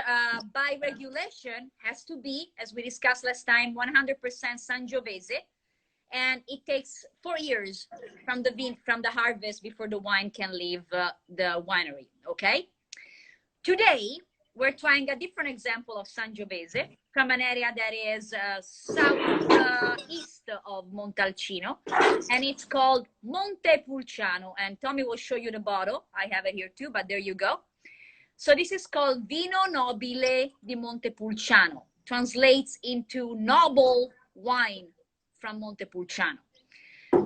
by regulation, has to be, as we discussed last time, 100% Sangiovese. And it takes 4 years from the harvest before the wine can leave the winery, okay? Today, we're trying a different example of Sangiovese from an area that is southeast of Montalcino, and it's called Montepulciano. And Tommy will show you the bottle. I have it here too, but there you go. So this is called Vino Nobile di Montepulciano. Translates into noble wine from Montepulciano.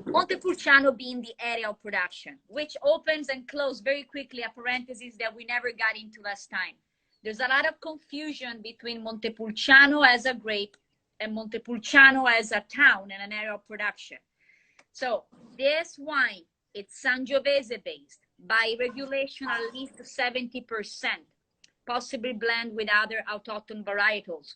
Montepulciano being the area of production, which opens and closes very quickly, a parenthesis that we never got into last time. There's a lot of confusion between Montepulciano as a grape and Montepulciano as a town and an area of production. So this wine, it's Sangiovese based. By regulation, at least 70%, possibly blend with other autochthon varietals.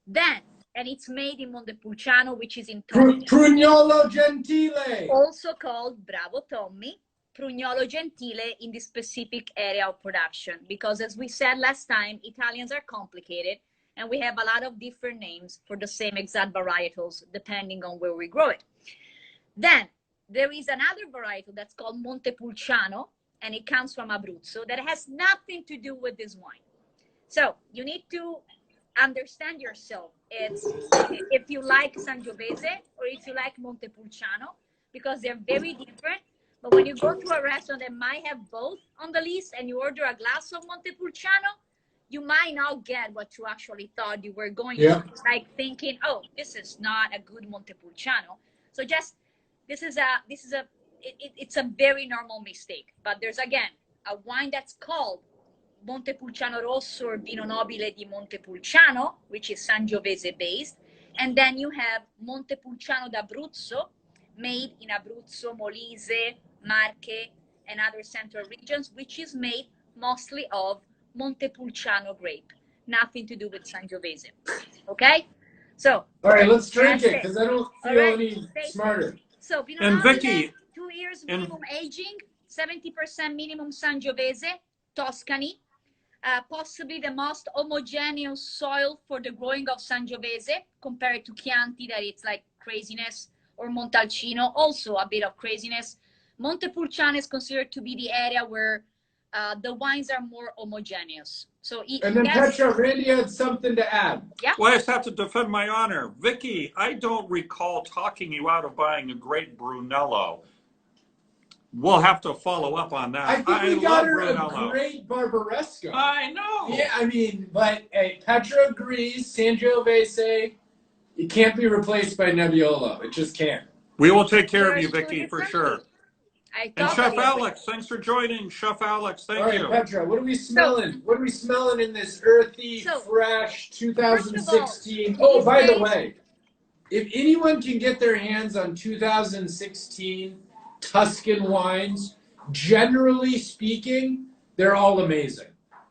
Then, and it's made in Montepulciano, which is in Tommy. Prugnolo Gentile. Also called, bravo Tommy, Prugnolo Gentile in the specific area of production. Because as we said last time, Italians are complicated and we have a lot of different names for the same exact varietals depending on where we grow it. Then there is another varietal that's called Montepulciano, and it comes from Abruzzo. That has nothing to do with this wine. So you need to understand yourself. It's if you like Sangiovese or if you like Montepulciano, because they're very different. But when you go to a restaurant that might have both on the list and you order a glass of Montepulciano, you might not get what you actually thought you were going to. Like thinking, oh, this is not a good Montepulciano. So just it's a very normal mistake. But there's again a wine that's called Montepulciano Rosso or Vino Nobile di Montepulciano, which is Sangiovese based, and then you have Montepulciano d'Abruzzo, made in Abruzzo, Molise, Marche, and other central regions, which is made mostly of Montepulciano grape. Nothing to do with Sangiovese. Okay? So, all right, let's drink it because I don't feel any smarter. So, and Vicky, 2 years minimum aging, 70% minimum Sangiovese, Tuscany. Possibly the most homogeneous soil for the growing of Sangiovese compared to Chianti, that it's like craziness, or Montalcino, also a bit of craziness. Montepulciano is considered to be the area where the wines are more homogeneous. So, and then Petra, Randy had something to add. Yeah. Well, I just have to defend my honor. Vicky, I don't recall talking you out of buying a great Brunello. We'll have to follow up on that. I think we got her a great Barbaresco. I know. Yeah, I mean, but hey, Petra agrees. Sangiovese, it can't be replaced by Nebbiolo. It just can't. We will take care of you, Vicky, for sure. And Chef you. Alex, thanks for joining. Chef Alex, thank you. All right, Petra, what are we smelling? What are we smelling in this earthy, fresh 2016? Oh, by the way, if anyone can get their hands on 2016 Tuscan wines, generally speaking, they're all amazing.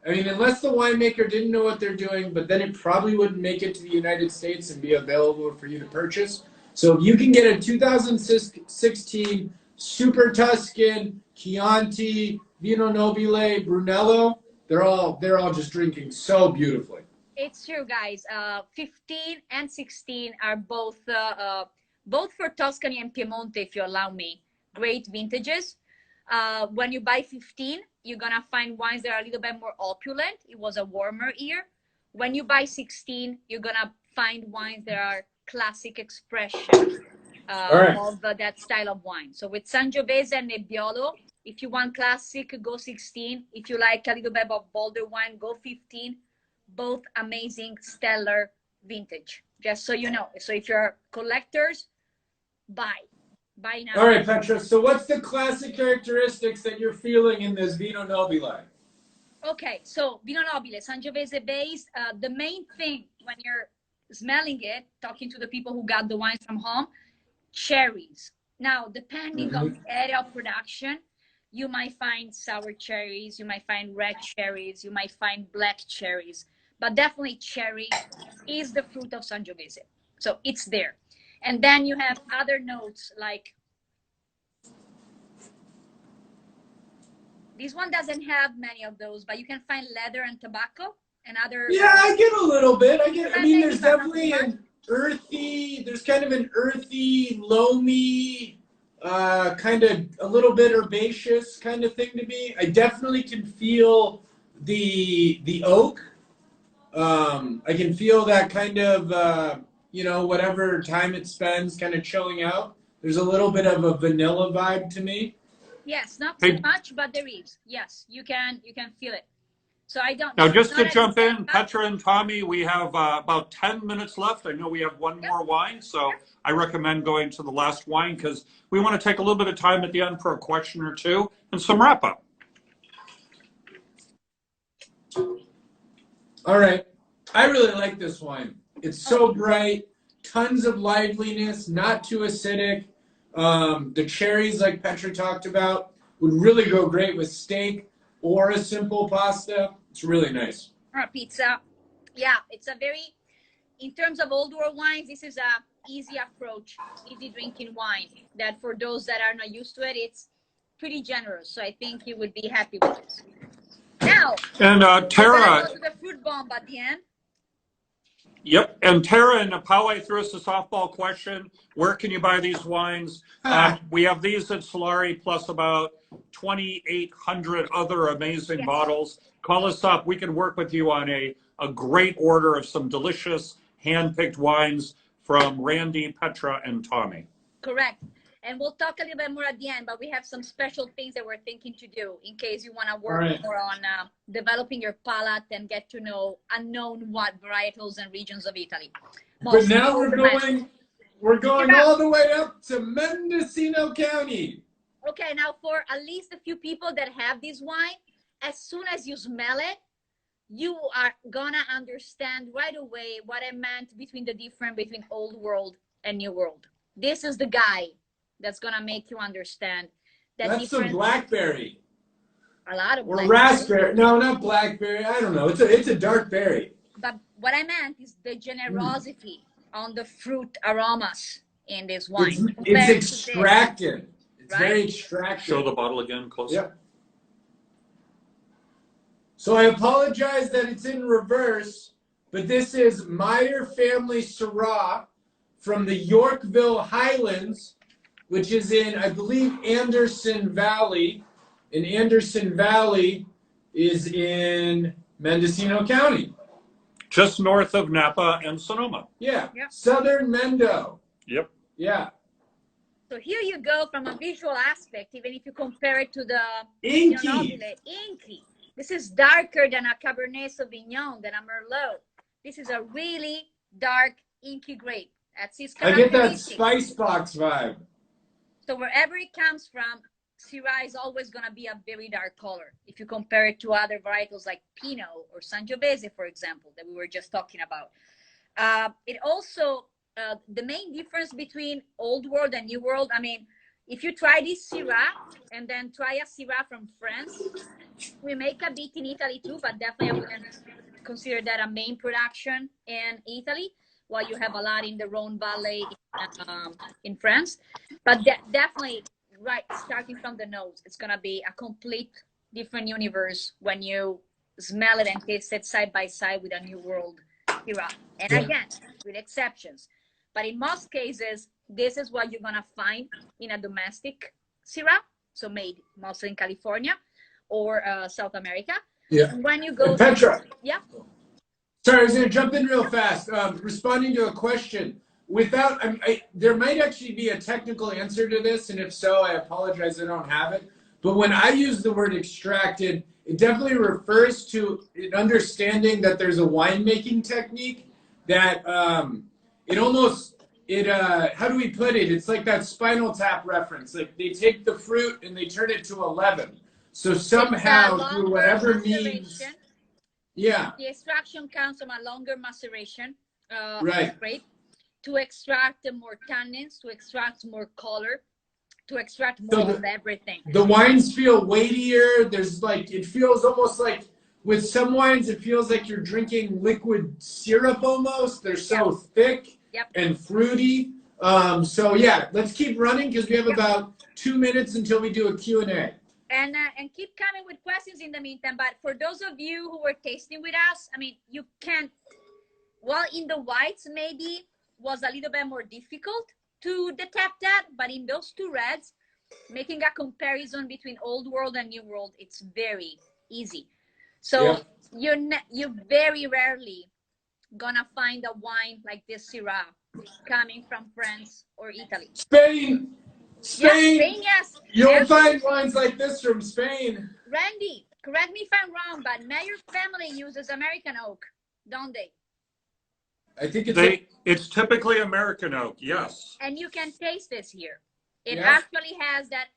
I mean, unless the winemaker didn't know what they're doing, but then it probably wouldn't make it to the United States and be available for you to purchase. So if you can get a 2016 Super Tuscan, Chianti, Vino Nobile, Brunello, they're all just drinking so beautifully. It's true, guys. 15 and 16 are both for Tuscany and Piemonte, if you allow me. Great vintages. When you buy 15, you're gonna find wines that are a little bit more opulent. It was a warmer year. When you buy 16, you're gonna find wines that are classic expression of that style of wine. So with Sangiovese and Nebbiolo, if you want classic, go 16. If you like a little bit of bolder wine, go 15. Both amazing, stellar vintage. Just so you know. So if you're collectors, buy now. All right, Petra. So what's the classic characteristics that you're feeling in this Vino Nobile? Okay, so Vino Nobile, Sangiovese based. The main thing when you're smelling it, talking to the people who got the wines from home, cherries. Now, depending on the area of production, you might find sour cherries, you might find red cherries, you might find black cherries, but definitely cherry is the fruit of Sangiovese. So it's there. And then you have other notes like, this one doesn't have many of those, but you can find leather and tobacco and other. Yeah, I get a little bit. I mean, there's definitely an earthy, there's kind of an earthy, loamy, kind of a little bit herbaceous kind of thing to me. I definitely can feel the oak. I can feel that kind of, whatever time it spends kind of chilling out. There's a little bit of a vanilla vibe to me. Yes, not too much, but there is. Yes, you can feel it. So I don't. Now, just to jump in, Petra and Tommy, we have about 10 minutes left. I know we have one more wine, so I recommend going to the last wine because we want to take a little bit of time at the end for a question or two and some wrap up. All right. I really like this wine. It's so bright, tons of liveliness, not too acidic. The cherries, like Petra talked about, would really go great with steak or a simple pasta. It's really nice. Or a pizza. Yeah, it's a very, in terms of old world wines, this is a easy approach, easy drinking wine that for those that are not used to it, it's pretty generous. So I think you would be happy with this. Now, and Tara, go to the fruit bomb at the end. Yep. And Tara and Pauwe threw us a softball question. Where can you buy these wines? We have these at Solare plus about 2,800 other amazing bottles. Call us up. We can work with you on a great order of some delicious hand-picked wines from Randy, Petra, and Tommy. Correct. And we'll talk a little bit more at the end, but we have some special things that we're thinking to do in case you want to work more on developing your palate and get to know unknown varietals and regions of Italy. But now we're going all the way up to Mendocino County. Okay, now for at least a few people that have this wine, as soon as you smell it, you are gonna understand right away what I meant between the difference between Old World and New World. This is the guy that's gonna make you understand that. That's some blackberry. A lot of or raspberry. No, not blackberry. I don't know. It's a dark berry. But what I meant is the generosity on the fruit aromas in this wine. It's extracted. It's very extracted. Show the bottle again, close. Yep. So I apologize that it's in reverse, but this is Meyer Family Syrah from the Yorkville Highlands, which is in, I believe, Anderson Valley. And Anderson Valley is in Mendocino County. Just north of Napa and Sonoma. Yeah. Southern Mendo. Yep. Yeah. So here you go from a visual aspect, even if you compare it to the Inky. Inky. This is darker than a Cabernet Sauvignon, than a Merlot. This is a really dark, inky grape. That's his I get that spice box vibe. So wherever it comes from, Syrah is always going to be a very dark color if you compare it to other varietals like Pinot or Sangiovese, for example, that we were just talking about. It also, the main difference between Old World and New World, I mean, if you try this Syrah and then try a Syrah from France, we make a bit in Italy too, but definitely I wouldn't consider that a main production in Italy, while you have a lot in the Rhone Valley in France. But definitely, right, starting from the nose, it's going to be a complete different universe when you smell it and taste it side by side with a New World Syrah. And again, with exceptions. But in most cases, this is what you're going to find in a domestic Syrah, so made mostly in California or South America. Yeah. When you go Petra. Yeah. Sorry, I was going to jump in real fast. Responding to a question. Without, there might actually be a technical answer to this, and if so, I apologize, I don't have it. But when I use the word extracted, it definitely refers to an understanding that there's a winemaking technique that it almost, how do we put it? It's like that Spinal Tap reference. Like they take the fruit and they turn it to 11. So somehow, through whatever means, the extraction comes from a longer maceration of grape to extract more tannins, to extract more color, to extract more of everything. The wines feel weightier. There's like, it feels almost like, with some wines, it feels like you're drinking liquid syrup almost. They're so thick and fruity. So yeah, let's keep running because we have about 2 minutes until we do a Q&A. And keep coming with questions in the meantime. But for those of you who were tasting with us, I mean, you can't, well, in the whites maybe was a little bit more difficult to detect that, but in those two reds, making a comparison between Old World and New World, it's very easy. So you're very rarely gonna find a wine like this Syrah coming from France or Italy. Spain. Spain, yes. You'll find wines like this from Spain. Randy, correct me if I'm wrong, but Meyer family uses American oak, don't they? I think it's typically American oak, yes. And you can taste this here. It actually has that.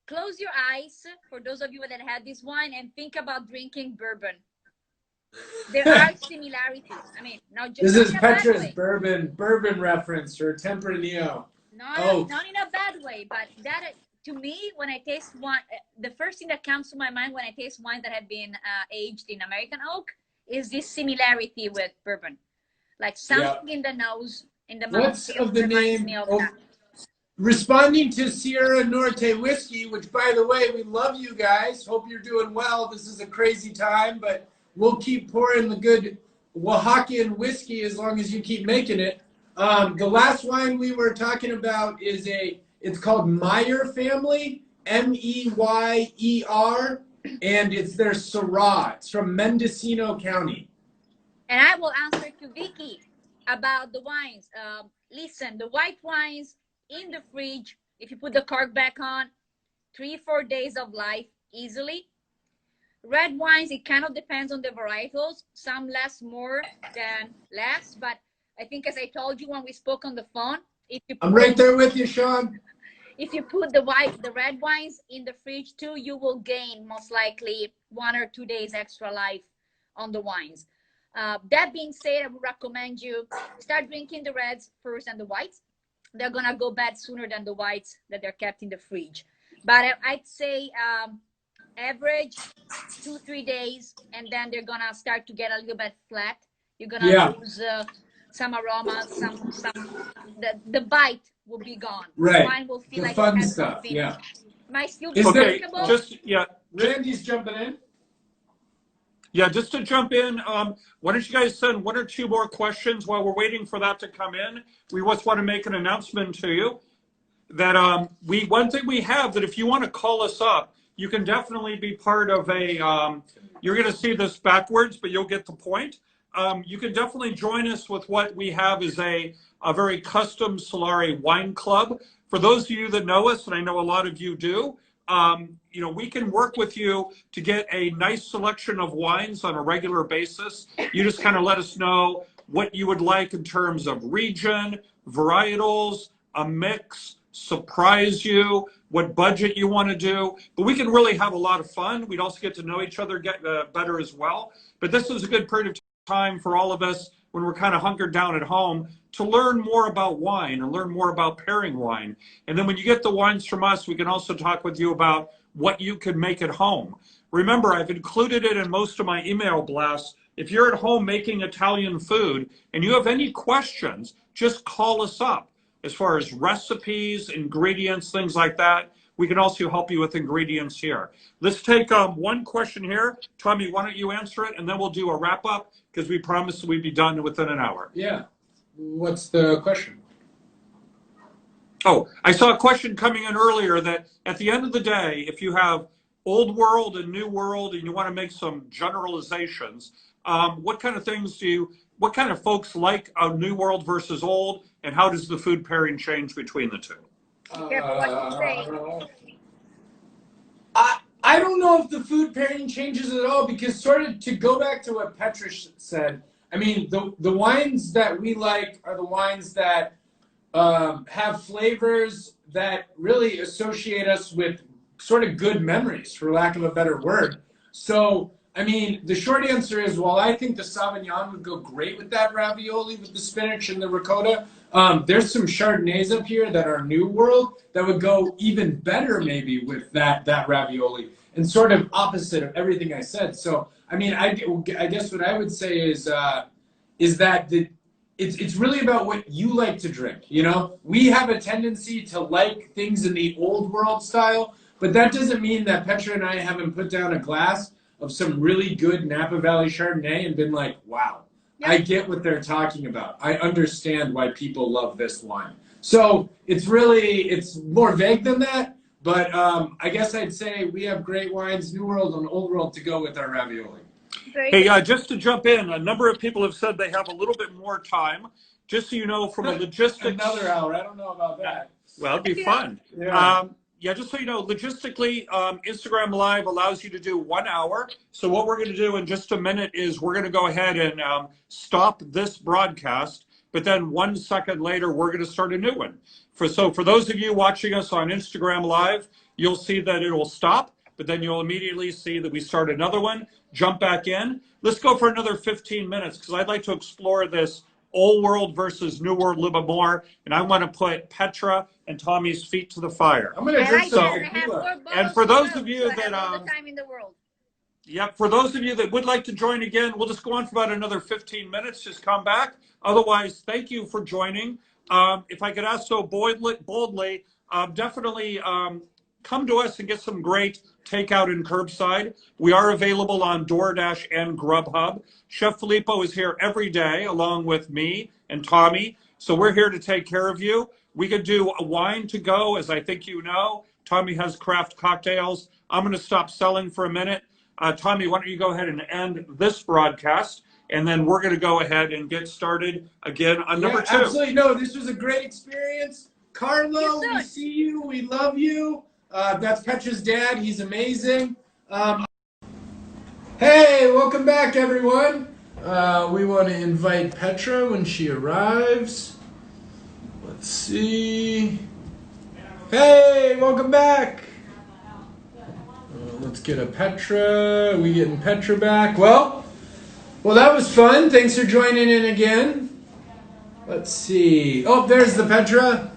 Close your eyes for those of you that had this wine and think about drinking bourbon. There are similarities. I mean, not just. This is Petra's bourbon reference for Tempranillo. Not in a bad way, but that to me, when I taste wine, the first thing that comes to my mind when I taste wine that have been aged in American oak is this similarity with bourbon, like something in the nose, in the mouth. What's of the name? Responding to Sierra Norte whiskey, which by the way, we love you guys. Hope you're doing well. This is a crazy time, but we'll keep pouring the Oaxacan whiskey as long as you keep making it. The last wine we were talking about is it's called Meyer family, Meyer, and it's their Syrah. It's from Mendocino County. And I will answer to Vicky about the wines. Listen, the white wines in the fridge, if you put the cork back on, 3-4 days of life easily. Red wines, it kind of depends on the varietals. Some last more than less, but I think, as I told you when we spoke on the phone, I'm right there with you, Sean. If you put the red wines in the fridge too, you will gain most likely 1 or 2 days extra life on the wines. That being said, I would recommend you start drinking the reds first and the whites. They're gonna go bad sooner than the whites that they're kept in the fridge. But I'd say average 2-3 days, and then they're gonna start to get a little bit flat. You're gonna lose some aroma, the bite will be gone. Right. The wine will feel the like fun it has stuff. something. Yeah. Am I still Okay, drinkable? Randy's jumping in. Yeah, just to jump in, why don't you guys send 1 or 2 more questions while we're waiting for that to come in? We just want to make an announcement to you that one thing we have, that if you want to call us up, you can definitely be part of a, you're going to see this backwards, but you'll get the point. You can definitely join us with what we have is a very custom Solare wine club. For those of you that know us, and I know a lot of you do, we can work with you to get a nice selection of wines on a regular basis. You just kind of let us know what you would like in terms of region, varietals, a mix, surprise you, what budget you want to do. But we can really have a lot of fun. We'd also get to know each other better as well. But this is a good period of time for all of us when we're kind of hunkered down at home to learn more about wine and learn more about pairing wine. And then when you get the wines from us, we can also talk with you about what you can make at home. Remember, I've included it in most of my email blasts. If you're at home making Italian food and you have any questions, just call us up. As far as recipes, ingredients, things like that, we can also help you with ingredients here. Let's take one question here. Tommy, why don't you answer it, and then we'll do a wrap up, because we promised we'd be done within an hour. Yeah. What's the question? Oh, I saw a question coming in earlier that at the end of the day, if you have old world and new world and you want to make some generalizations, what kind of things what kind of folks like a new world versus old, and how does the food pairing change between the two? I don't know if the food pairing changes at all, because sort of to go back to what Petra said, I mean, the wines that we like are the wines that have flavors that really associate us with sort of good memories, for lack of a better word. So, I mean, the short answer is, while I think the Sauvignon would go great with that ravioli, with the spinach and the ricotta, there's some Chardonnays up here that are New World that would go even better maybe with that ravioli, and sort of opposite of everything I said. So, I mean, I guess what I would say is that it's really about what you like to drink. You know, we have a tendency to like things in the old world style, but that doesn't mean that Petra and I haven't put down a glass of some really good Napa Valley Chardonnay and been like, wow, I get what they're talking about. I understand why people love this wine. So it's more vague than that, but I guess I'd say we have great wines, New World and Old World, to go with our ravioli. Hey, just to jump in, a number of people have said they have a little bit more time. Just so you know, from a logistics... Another hour, I don't know about that. Well, it'd be fun. Yeah, just so you know, logistically, Instagram Live allows you to do 1 hour. So what we're going to do in just a minute is we're going to go ahead and stop this broadcast. But then 1 second later, we're going to start a new one. So for those of you watching us on Instagram Live, you'll see that it will stop. But then you'll immediately see that we start another one, jump back in. Let's go for another 15 minutes, because I'd like to explore this old world versus new world a little bit more, and I want to put Petra and Tommy's feet to the fire. I'm going to drink some tequila. And for those of you that time in the world. for those of you that would like to join again, we'll just go on for about another 15 minutes. Just come back. Otherwise, thank you for joining. If I could ask so boldly, definitely come to us and get some great takeout and curbside. We are available on DoorDash and Grubhub. Chef Filippo is here every day along with me and Tommy. So we're here to take care of you. We could do a wine to go, as I think you know. Tommy has craft cocktails. I'm going to stop selling for a minute. Tommy, why don't you go ahead and end this broadcast, and then we're going to go ahead and get started again on number 2. Absolutely. No, this was a great experience. Carlo, we see you. We love you. That's Petra's dad. He's amazing. Hey, welcome back, everyone. We want to invite Petra when she arrives. Let's see. Hey, welcome back. Let's get a Petra. We getting Petra back? Well, that was fun. Thanks for joining in again. Let's see. Oh, there's the Petra.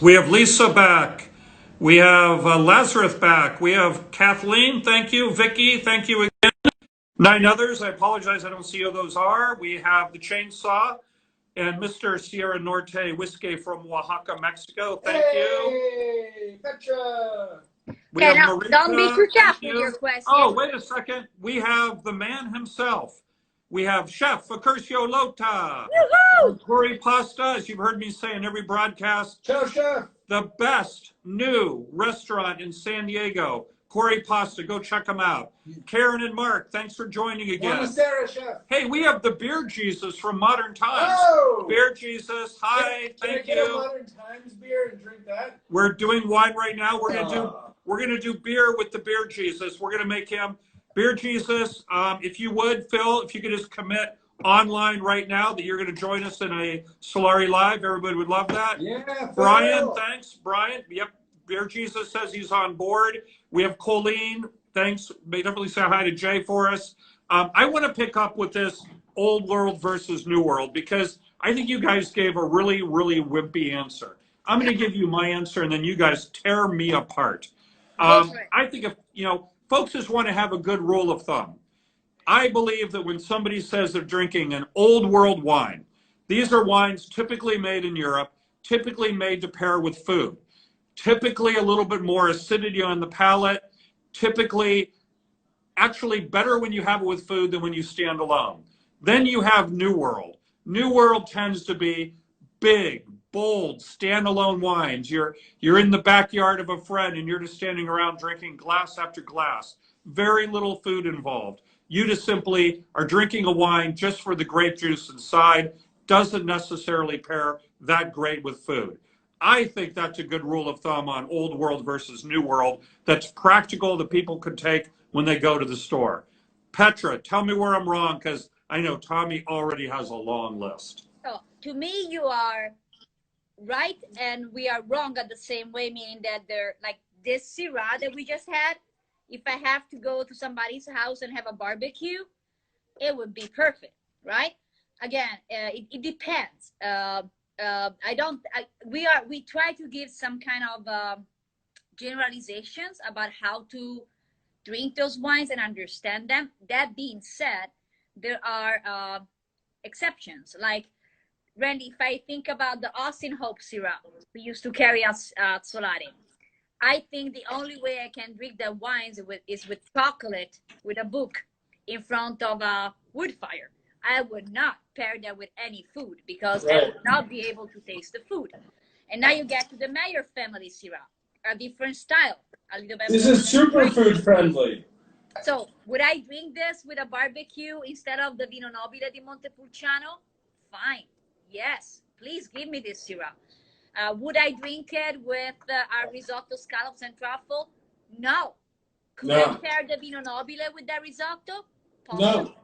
We have Lisa back. We have Lazarus back. We have Kathleen. Thank you. Vicky, thank you again. 9 others. I apologize. I don't see who those are. We have the Chainsaw and Mr. Sierra Norte Whiskey from Oaxaca, Mexico. Thank you. Hey, Petra. We have now, Marika. don't be too tough with your question. Oh, wait a second. We have the man himself. We have Chef Accurcio Lota. Woohoo! Corey Pasta, as you've heard me say in every broadcast. Ciao, Chef. The best new restaurant in San Diego. Corey Pasta, go check them out. Karen and Mark, thanks for joining again. Buonasera, Chef. Hey, we have the Beer Jesus from Modern Times. Oh! Beer Jesus, hi, thank Can I get you. a Modern Times beer and drink that? We're doing wine right now. We're gonna do beer with the Beer Jesus. We're gonna make him Beer Jesus. If you would, Phil, if you could just commit online right now that you're going to join us in a Solare Live, everybody would love that. Yeah, Brian, Phil. thanks. Brian, yep. Beer Jesus says he's on board. We have Colleen. Thanks. May definitely say hi to Jay for us. I want to pick up with this old world versus new world because I think you guys gave a really, really wimpy answer. I'm going to give you my answer and then you guys tear me apart. I think if, folks just want to have a good rule of thumb. I believe that when somebody says they're drinking an old world wine, these are wines typically made in Europe, typically made to pair with food, typically a little bit more acidity on the palate, typically actually better when you have it with food than when you stand alone. Then you have New World. New World tends to be big, bold, standalone wines. You're in the backyard of a friend and you're just standing around drinking glass after glass. Very little food involved. You just simply are drinking a wine just for the grape juice inside. Doesn't necessarily pair that great with food. I think that's a good rule of thumb on old world versus new world. That's practical that people could take when they go to the store. Petra, tell me where I'm wrong because I know Tommy already has a long list. So, to me, you are right and we are wrong at the same way, meaning that they're like this Syrah that we just had. If I have to go to somebody's house and have a barbecue, it would be perfect, right? Again, it depends. We try to give some kind of generalizations about how to drink those wines and understand them. That being said, there are exceptions. Like, Randy, if I think about the Austin Hope Syrah we used to carry us at Solare, I think the only way I can drink the wines is with chocolate, with a book in front of a wood fire. I would not pair that with any food because I would not be able to taste the food. And now you get to the Mayer family Syrah, a different style. A little bit This more is super food friendly. So would I drink this with a barbecue instead of the Vino Nobile di Montepulciano? Fine. Yes. Please give me this Syrah. Would I drink it with our risotto, scallops, and truffle? No. Could I pair the Vino Nobile with that risotto? Possibly.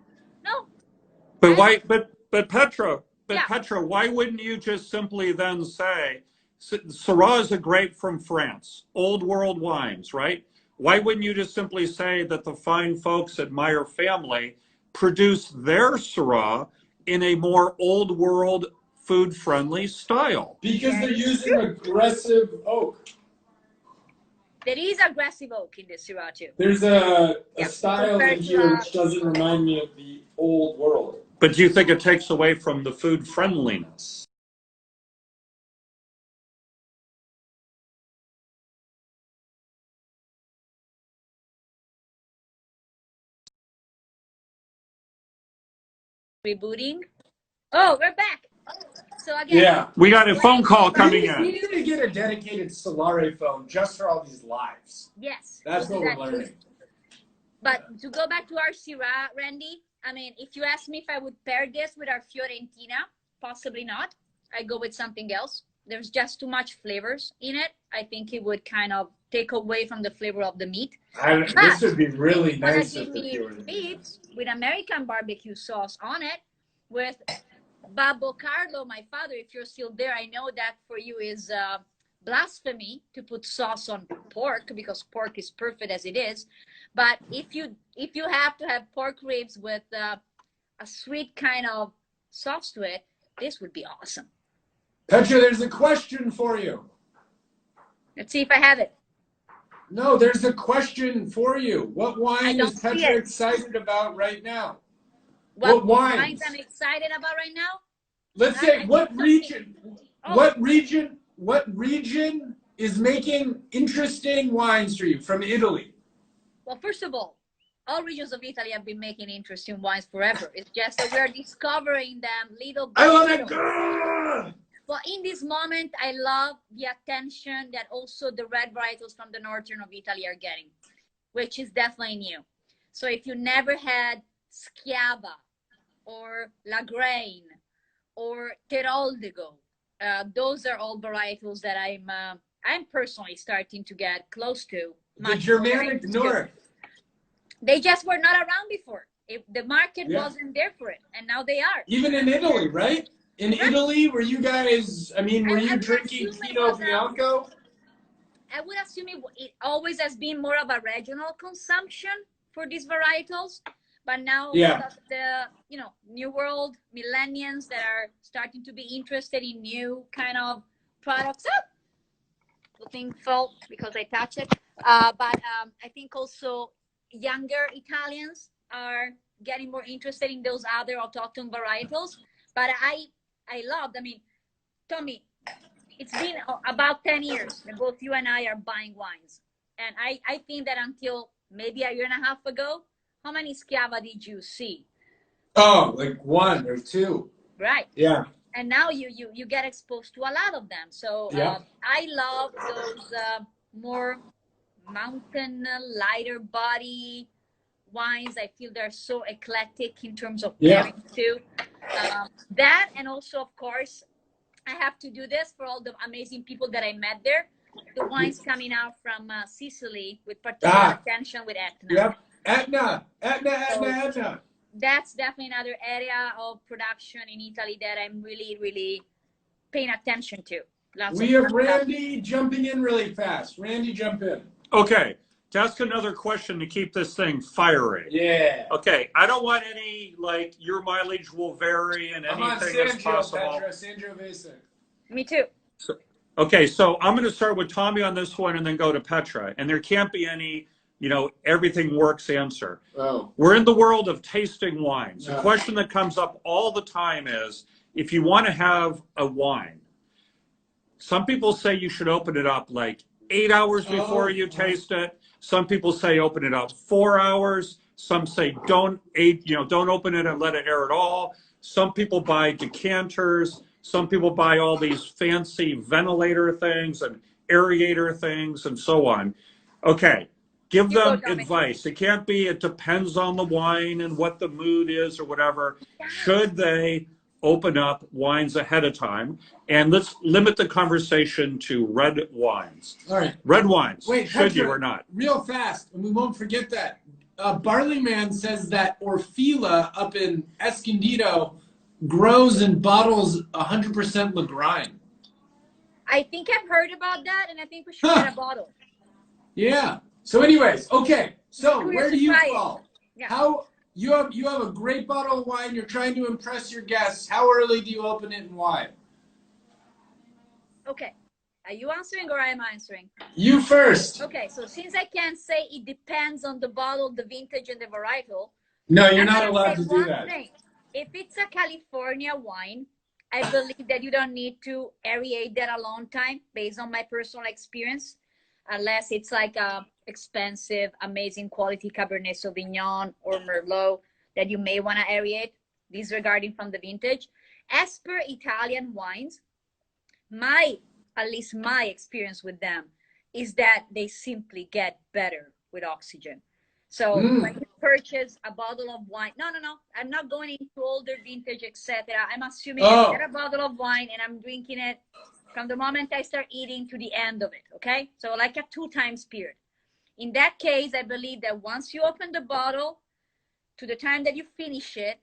No. But why? But Petra, Petra, why wouldn't you just simply then say, Syrah is a grape from France, old world wines, right? Why wouldn't you just simply say that the fine folks at Meyer family produce their Syrah in a more old world, food friendly style? Because they're using aggressive oak. There is aggressive oak in the Syrah too. There's a style in here which doesn't remind me of the old world. But do you think it takes away from the food friendliness? Rebooting. Oh, we're back. So again, Yeah. We got a phone call coming We in. need to get a dedicated Solare phone just for all these lives. yes, That's we'll what do we're that too. learning. But to go back to our Syrah, Randy, I mean, if you ask me if I would pair this with our Fiorentina, possibly not. I go with something else. There's just too much flavors in it. I think it would kind of take away from the flavor of the meat. This would be really If you want nice to give if me you were. meat with American barbecue sauce on it, with Babbo Carlo, my father, if you're still there, I know that for you is blasphemy to put sauce on pork because pork is perfect as it is. But if you have to have pork ribs with a sweet kind of sauce to it, this would be awesome. Petra, there's a question for you. Let's see if I have it. No, there's a question for you. What wine don't is see Petra it. excited about right now? What wines? wines I'm excited about right now? Let's say I what think region? Oh. What region is making interesting wines for you from Italy? Well, first of all regions of Italy have been making interesting wines forever. It's just that we're discovering them little by I love little. it. Well, in this moment, I love the attention that also the red varietals from the northern of Italy are getting, which is definitely new. So if you never had Schiava or Lagrange or Teroldego, those are all varietals that I'm personally starting to get close to. The Germanic North. They just were not around before. The market wasn't there for it, and now they are. Even in Italy, right? In Italy, were you guys, were you drinking Pinot Bianco? I would assume it always has been more of a regional consumption for these varietals. But now the new world millennials that are starting to be interested in new kind of products. The thing fell because I touched it. But I think also younger Italians are getting more interested in those other autochthone varietals. But I loved, Tommy, it's been about 10 years that both you and I are buying wines. And I think that until maybe a year and a half ago, how many Schiava did you see? Oh, like one or two. Right. Yeah. And now you get exposed to a lot of them. So I love those more mountain, lighter body wines. I feel they're so eclectic in terms of pairing too. That, and also, of course, I have to do this for all the amazing people that I met there. The wines coming out from Sicily with particular attention with Etna. Yep. Etna. That's definitely another area of production in Italy that I'm really, really paying attention to. We have Randy jumping in really fast. Randy, jump in. Okay. To ask another question to keep this thing fiery. Yeah. Okay. I don't want any, your mileage will vary and anything is possible. Petra, Sangiovese. Me too. Okay. So I'm going to start with Tommy on this one and then go to Petra. And there can't be any, everything works answer. Oh. We're in the world of tasting wines. The question that comes up all the time is, if you want to have a wine, some people say you should open it up 8 hours before you taste it. Some people say open it up 4 hours. Some say don't open it and let it air at all. Some people buy decanters. Some people buy all these fancy ventilator things and aerator things and so on. Okay. Give them advice. It can't be, it depends on the wine and what the mood is or whatever. Should they open up wines ahead of time? And let's limit the conversation to red wines. All right. Red wines. Wait, should Petra, you or not? Real fast, and we won't forget that. Barley Man says that Orfila up in Escondido grows and bottles 100% Lagrange. I think I've heard about that, and I think we should get a bottle. Yeah. So anyways, okay. So where do you fall? Yeah. How you have a great bottle of wine, you're trying to impress your guests. How early do you open it and why? Okay. Are you answering or am I answering? You first. Okay, so since I can't say it depends on the bottle, the vintage, and the varietal. No, you're not allowed to do that. Thing. If it's a California wine, I believe that you don't need to aerate that a long time based on my personal experience, unless it's like a expensive, amazing quality Cabernet Sauvignon or Merlot that you may want to aerate. disregarding from the vintage. As per Italian wines, at least my experience with them is that they simply get better with oxygen. So when you purchase a bottle of wine, no, I'm not going into older vintage, etc. I'm assuming I get a bottle of wine and I'm drinking it from the moment I start eating to the end of it, okay? So like a 2 times period. In that case, I believe that once you open the bottle to the time that you finish it,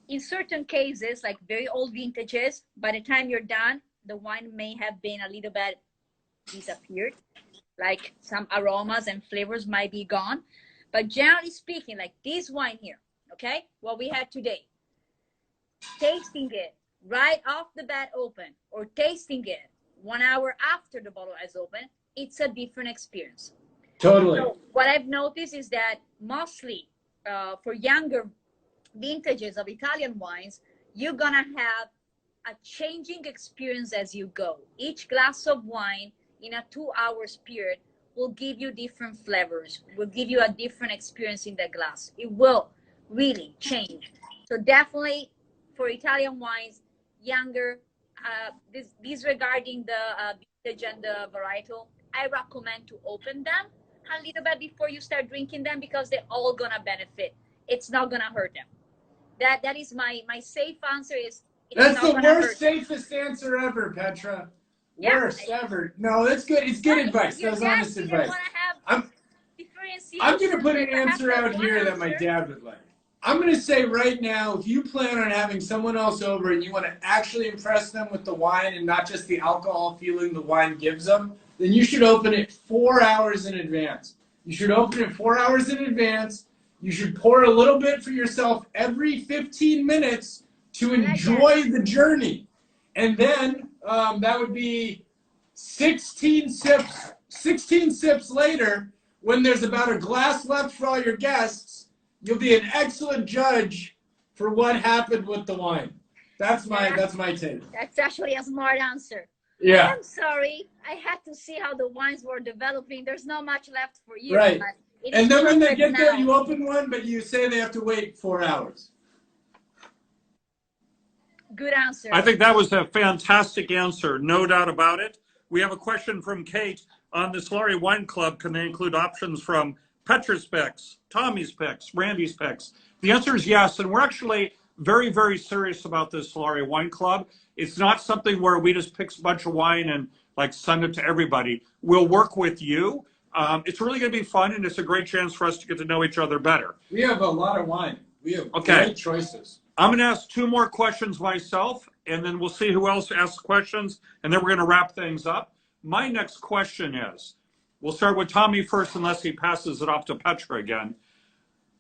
in certain cases, like very old vintages, by the time you're done, the wine may have been a little bit disappeared. Like some aromas and flavors might be gone. But generally speaking, like this wine here, okay, what we had today, tasting it right off the bat open or tasting it 1 hour after the bottle is open, it's a different experience. Totally. So what I've noticed is that mostly for younger vintages of Italian wines, you're gonna have a changing experience as you go. Each glass of wine in a 2 hours period will give you different flavors, will give you a different experience in the glass. It will really change. So definitely for Italian wines, younger, disregarding the vintage and the varietal, I recommend to open them a little bit before you start drinking them because they're all gonna benefit. It's not gonna hurt them. That is my safe answer is that's the worst, safest answer ever, Petra. Yeah. Worst ever. No, that's good. It's good advice. That was honest advice. I'm going to put an answer out here that my dad would like. I'm going to say right now, if you plan on having someone else over and you want to actually impress them with the wine and not just the alcohol feeling the wine gives them, then you should open it 4 hours in advance. You should open it 4 hours in advance. You should pour a little bit for yourself every 15 minutes to enjoy the journey. And then that would be 16 sips later, when there's about a glass left for all your guests, you'll be an excellent judge for what happened with the wine. That's my take. That's actually a smart answer. Yeah. I'm sorry. I had to see how the wines were developing. There's not much left for you. Right. And then when they get there, you open one, but you say they have to wait 4 hours. Good answer. I think that was a fantastic answer, no doubt about it. We have a question from Kate on the Solare Wine Club. Can they include options from Petra's picks, Tommy's picks, Randy's picks? The answer is yes, and we're actually very, very serious about this Solare Wine Club. It's not something where we just pick a bunch of wine and like send it to everybody. We'll work with you. It's really going to be fun, and it's a great chance for us to get to know each other better. We have a lot of wine. We have great choices. I'm going to ask 2 more questions myself, and then we'll see who else asks questions, and then we're going to wrap things up. My next question is, we'll start with Tommy first, unless he passes it off to Petra again.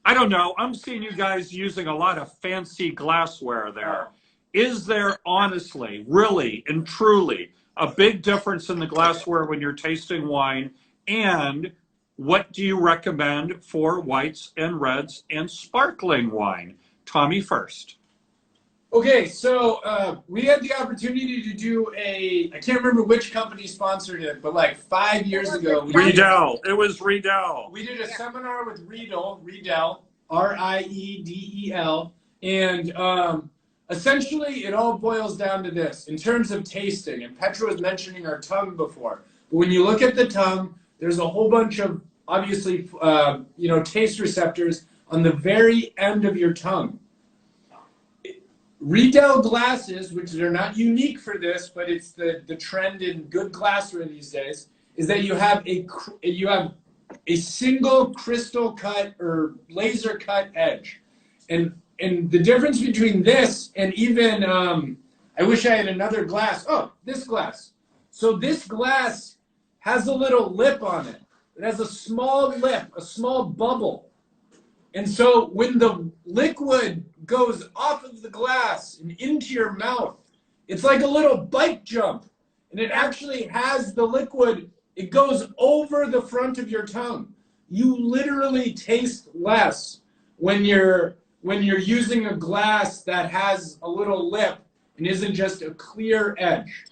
I don't know. I'm seeing you guys using a lot of fancy glassware there. Is there honestly, really, and truly a big difference in the glassware when you're tasting wine? And what do you recommend for whites and reds and sparkling wine? Tommy first. Okay, so we had the opportunity to do I can't remember which company sponsored it, but like 5 years ago. Riedel. It was Riedel. We did a seminar with Riedel, R-I-E-D-E-L. And essentially it all boils down to this. In terms of tasting, and Petra was mentioning our tongue before, but when you look at the tongue, there's a whole bunch of, obviously, taste receptors on the very end of your tongue. Riedel glasses, which are not unique for this, but it's the trend in good glassware these days, is that you have a single crystal cut or laser cut edge. And the difference between this and even, I wish I had another glass. Oh, this glass. So this glass has a little lip on it. It has a small lip, a small bubble. And so when the liquid goes off of the glass and into your mouth, it's like a little bike jump. And it actually has the liquid, it goes over the front of your tongue. You literally taste less when you're using a glass that has a little lip and isn't just a clear edge.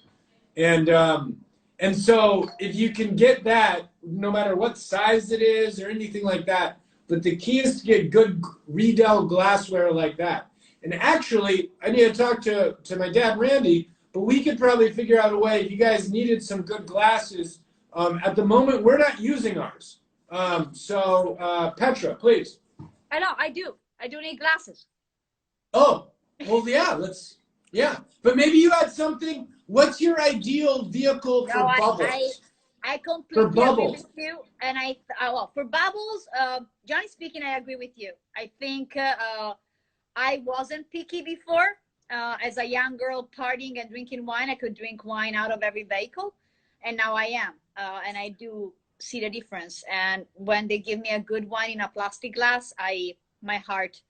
And so if you can get that, no matter what size it is or anything like that, but the key is to get good Riedel glassware like that. And actually, I need to talk to my dad, Randy, but we could probably figure out a way if you guys needed some good glasses. At the moment, we're not using ours. Petra, please. I know, I do. I do need glasses. Oh, well, yeah. But maybe you had something. What's your ideal vehicle for bubbles? I completely for agree bubbles. with you. And for bubbles, generally speaking, I agree with you. I think I wasn't picky before. As a young girl partying and drinking wine, I could drink wine out of every vehicle. And now I am. And I do see the difference. And when they give me a good wine in a plastic glass, my heart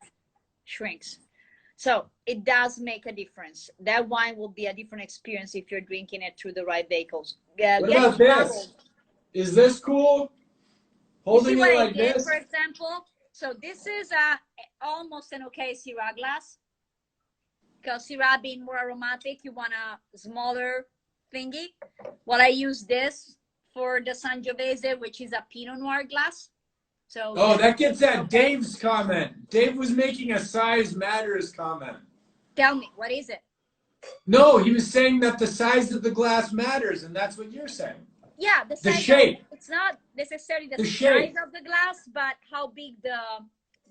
shrinks. So it does make a difference. That wine will be a different experience if you're drinking it through the right vehicles. What about this? Bubbles. Is this cool? Holding it like this? For example, so this is almost an okay Syrah glass. Because Syrah being more aromatic, you want a smaller thingy. Well, I use this for the Sangiovese, which is a Pinot Noir glass. So that gets at Dave's comment. Dave was making a size matters comment. Tell me, what is it? No, he was saying that the size of the glass matters, and that's what you're saying. Yeah, the shape. It's not necessarily the size of the glass, but how big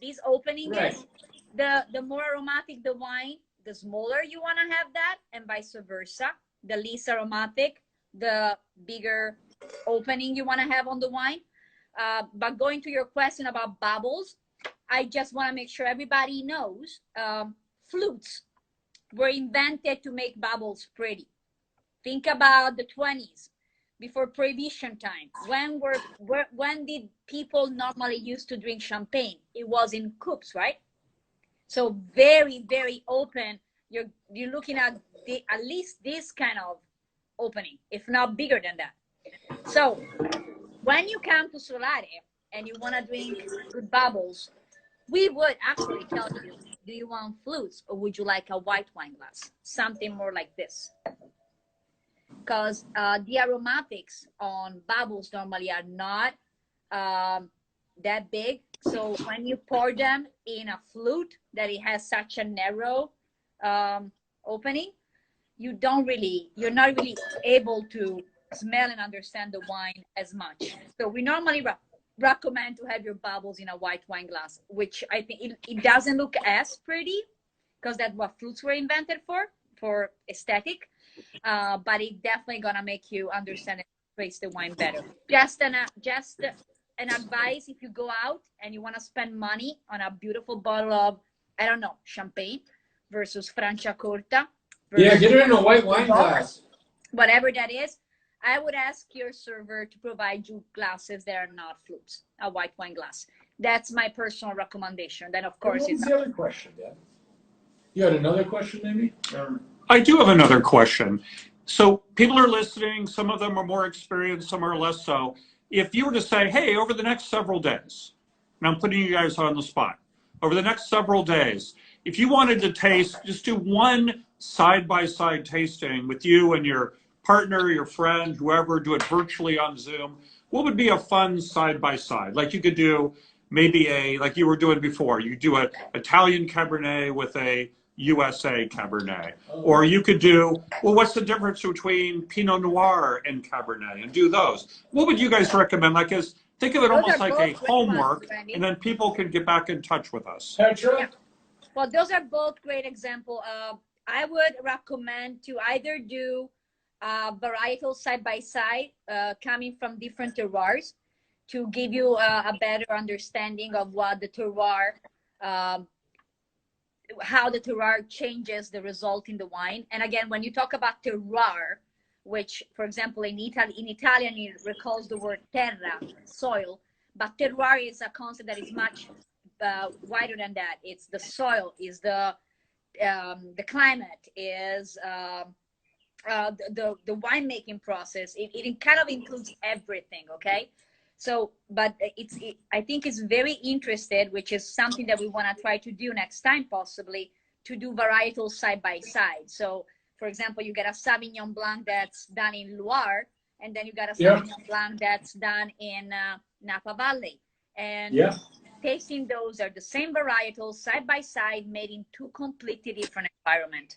this opening is. The more aromatic the wine, the smaller you want to have that, and vice versa. The least aromatic, the bigger opening you want to have on the wine. But going to your question about bubbles, I just want to make sure everybody knows flutes were invented to make bubbles pretty. Think about the 20s, before Prohibition time. When did people normally used to drink champagne? It was in cups, right? So very, very open. You're looking at at least this kind of opening, if not bigger than that. So when you come to Solare and you want to drink good bubbles, we would actually tell you, do you want flutes or would you like a white wine glass? Something more like this. Because the aromatics on bubbles normally are not that big. So when you pour them in a flute that it has such a narrow opening, you're not really able to smell and understand the wine as much. So we normally recommend to have your bubbles in a white wine glass, which I think it doesn't look as pretty because that's what flutes were invented for aesthetic. But it definitely gonna make you understand and taste the wine better. Just an advice: if you go out and you want to spend money on a beautiful bottle of, I don't know, champagne versus Franciacorta. Yeah, get it in a white wine glass. Whatever that is, I would ask your server to provide you glasses that are not flutes, a white wine glass. That's my personal recommendation. Then, of course, What's the other question, Dad? You had another question, maybe? I do have another question. So people are listening. Some of them are more experienced, some are less so. If you were to say, hey, over the next several days, and I'm putting you guys on the spot, over the next several days, if you wanted to taste, just do one side-by-side tasting with you and your partner, your friend, whoever, do it virtually on Zoom, what would be a fun side-by-side? Like you could do maybe like you were doing before, you do an Italian Cabernet with a USA Cabernet. Or you could do, well, what's the difference between Pinot Noir and Cabernet, and do those. What would you guys recommend? Think of it almost like a homework, and then people can get back in touch with us. Petra? Yeah. Well, those are both great examples. I would recommend to either do varietal side-by-side coming from different terroirs to give you a better understanding of what the terroir, how the terroir changes the result in the wine. And again, when you talk about terroir, which, for example, in Italian, it recalls the word terra, soil, but terroir is a concept that is much wider than that. It's the soil, is the climate, is the winemaking process. It kind of includes everything, okay? So, but I think it's very interested, which is something that we want to try to do next time, possibly, to do varietal side by side. So, for example, you get a Sauvignon Blanc that's done in Loire, and then you got a Sauvignon Blanc that's done in Napa Valley. And tasting those are the same varietals side by side, made in two completely different environments.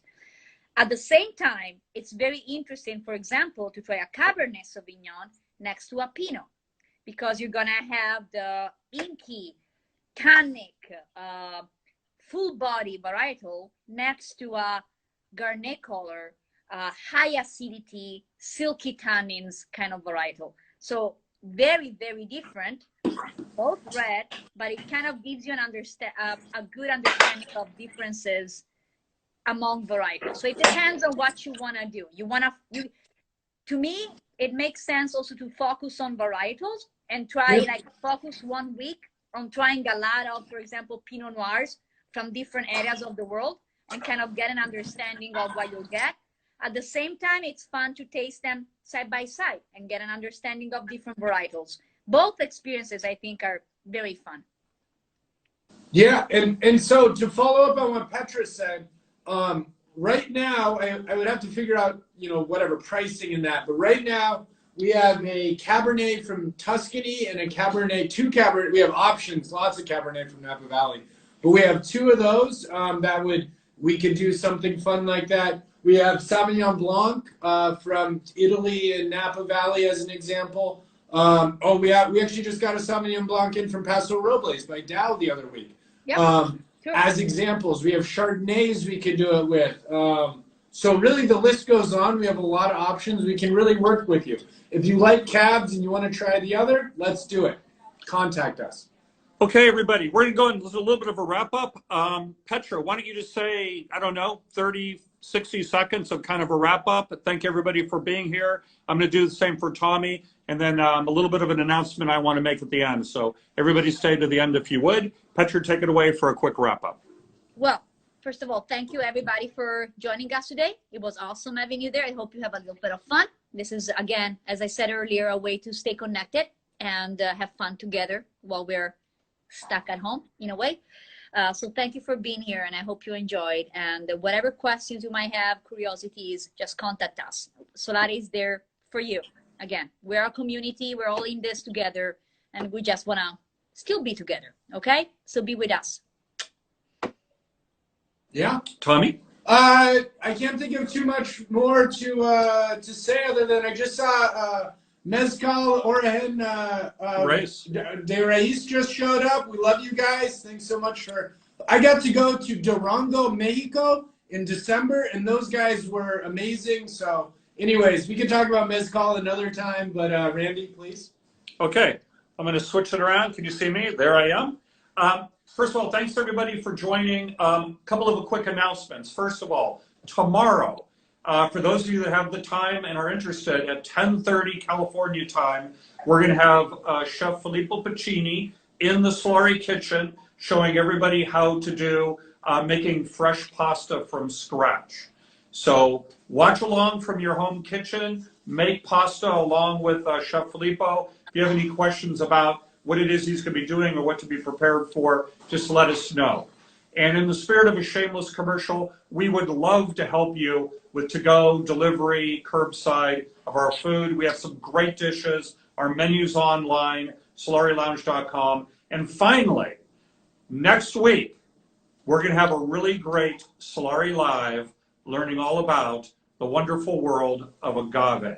At the same time, it's very interesting, for example, to try a Cabernet Sauvignon next to a Pinot, because you're going to have the inky, tannic, full body varietal next to a Garnet color, high acidity, silky tannins kind of varietal. So very, very different, both red, but it kind of gives you a good understanding of differences among varietals. So it depends on what you want to do. To me, it makes sense also to focus on varietals and try, like, focus 1 week on trying a lot of, for example, Pinot Noirs from different areas of the world and kind of get an understanding of what you'll get. At the same time, it's fun to taste them side by side and get an understanding of different varietals. Both experiences, I think, are very fun. Yeah, and so to follow up on what Petra said, right now, I would have to figure out, whatever pricing in that. But right now, we have a Cabernet from Tuscany and two Cabernet. We have options, lots of Cabernet from Napa Valley. But we have two of those we could do something fun like that. We have Sauvignon Blanc from Italy and Napa Valley as an example. We actually just got a Sauvignon Blanc in from Paso Robles by Dow the other week. Yep. Sure. As examples, we have Chardonnays we could do it with. So really the list goes on. We have a lot of options. We can really work with you. If you like cabs and you want to try the other, let's do it. Contact us. Okay, everybody, we're going to go into a little bit of a wrap up. Petra, why don't you just say, 30, 60 seconds of kind of a wrap up. Thank everybody for being here. I'm going to do the same for Tommy, and then a little bit of an announcement I want to make at the end. So everybody stay to the end if you would. Petra, take it away for a quick wrap up. Well, first of all, thank you everybody for joining us today. It was awesome having you there. I hope you have a little bit of fun. This is, again, as I said earlier, a way to stay connected and have fun together while we're stuck at home in a way. So thank you for being here, and I hope you enjoyed. And whatever questions you might have, curiosities, just contact us. Solare is there for you. Again, we're a community. We're all in this together, and we just want to still be together. Okay? So be with us. Yeah. Tommy? I can't think of too much more to say other than I just saw Mezcal Origen de Reyes just showed up. We love you guys. Thanks so much I got to go to Durango, Mexico in December, and those guys were amazing. So anyways, we can talk about Mezcal another time, but Randy, please. Okay, I'm going to switch it around. Can you see me? There I am. First of all, thanks everybody for joining. A couple of quick announcements. First of all, tomorrow, for those of you that have the time and are interested, at 10:30 California time, we're going to have Chef Filippo Piccini in the Solare kitchen showing everybody how to do making fresh pasta from scratch. So watch along from your home kitchen, make pasta along with Chef Filippo. If you have any questions about what it is he's going to be doing or what to be prepared for, just let us know. And in the spirit of a shameless commercial, we would love to help you with to-go, delivery, curbside of our food. We have some great dishes. Our menu's online, SolareLounge.com. And finally, next week, we're going to have a really great Solare Live learning all about the wonderful world of agave.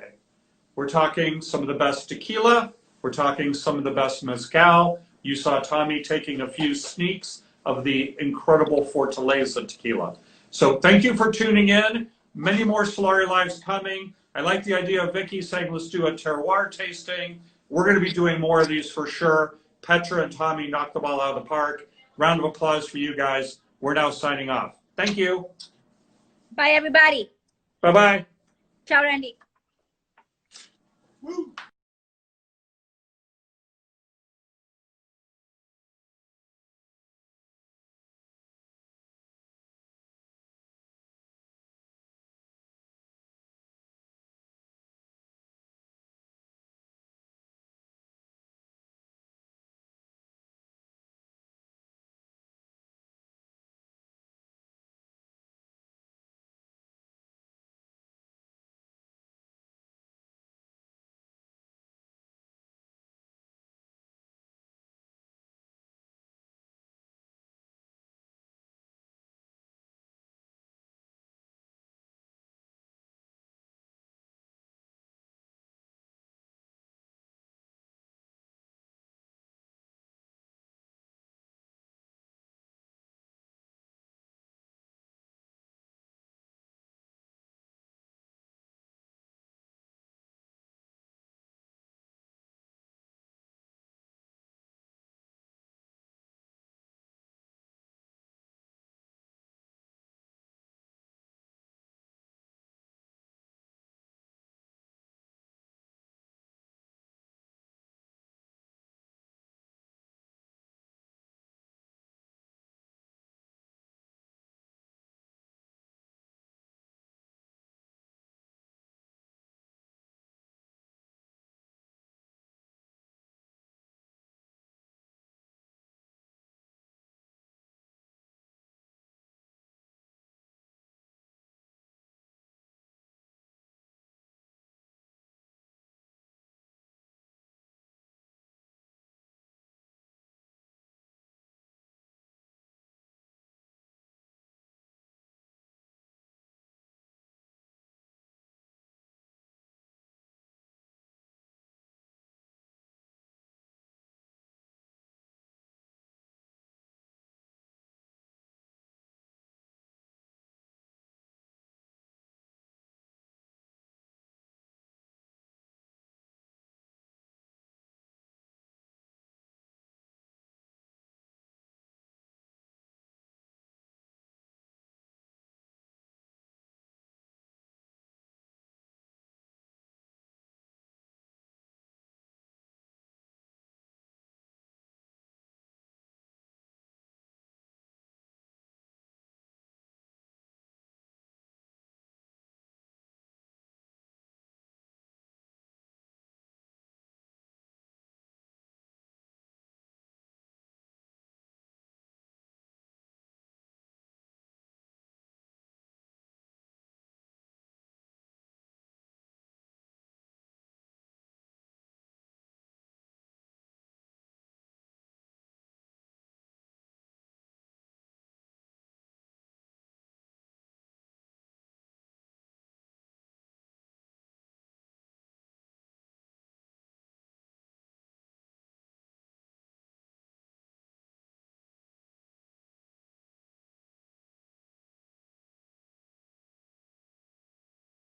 We're talking some of the best tequila. We're talking some of the best mezcal. You saw Tommy taking a few sneaks of the incredible Fortaleza tequila. So thank you for tuning in. Many more Solare Lives coming. I like the idea of Vicky saying, let's do a terroir tasting. We're going to be doing more of these for sure. Petra and Tommy knocked the ball out of the park. Round of applause for you guys. We're now signing off. Thank you. Bye, everybody. Bye-bye. Ciao, Randy. Woo.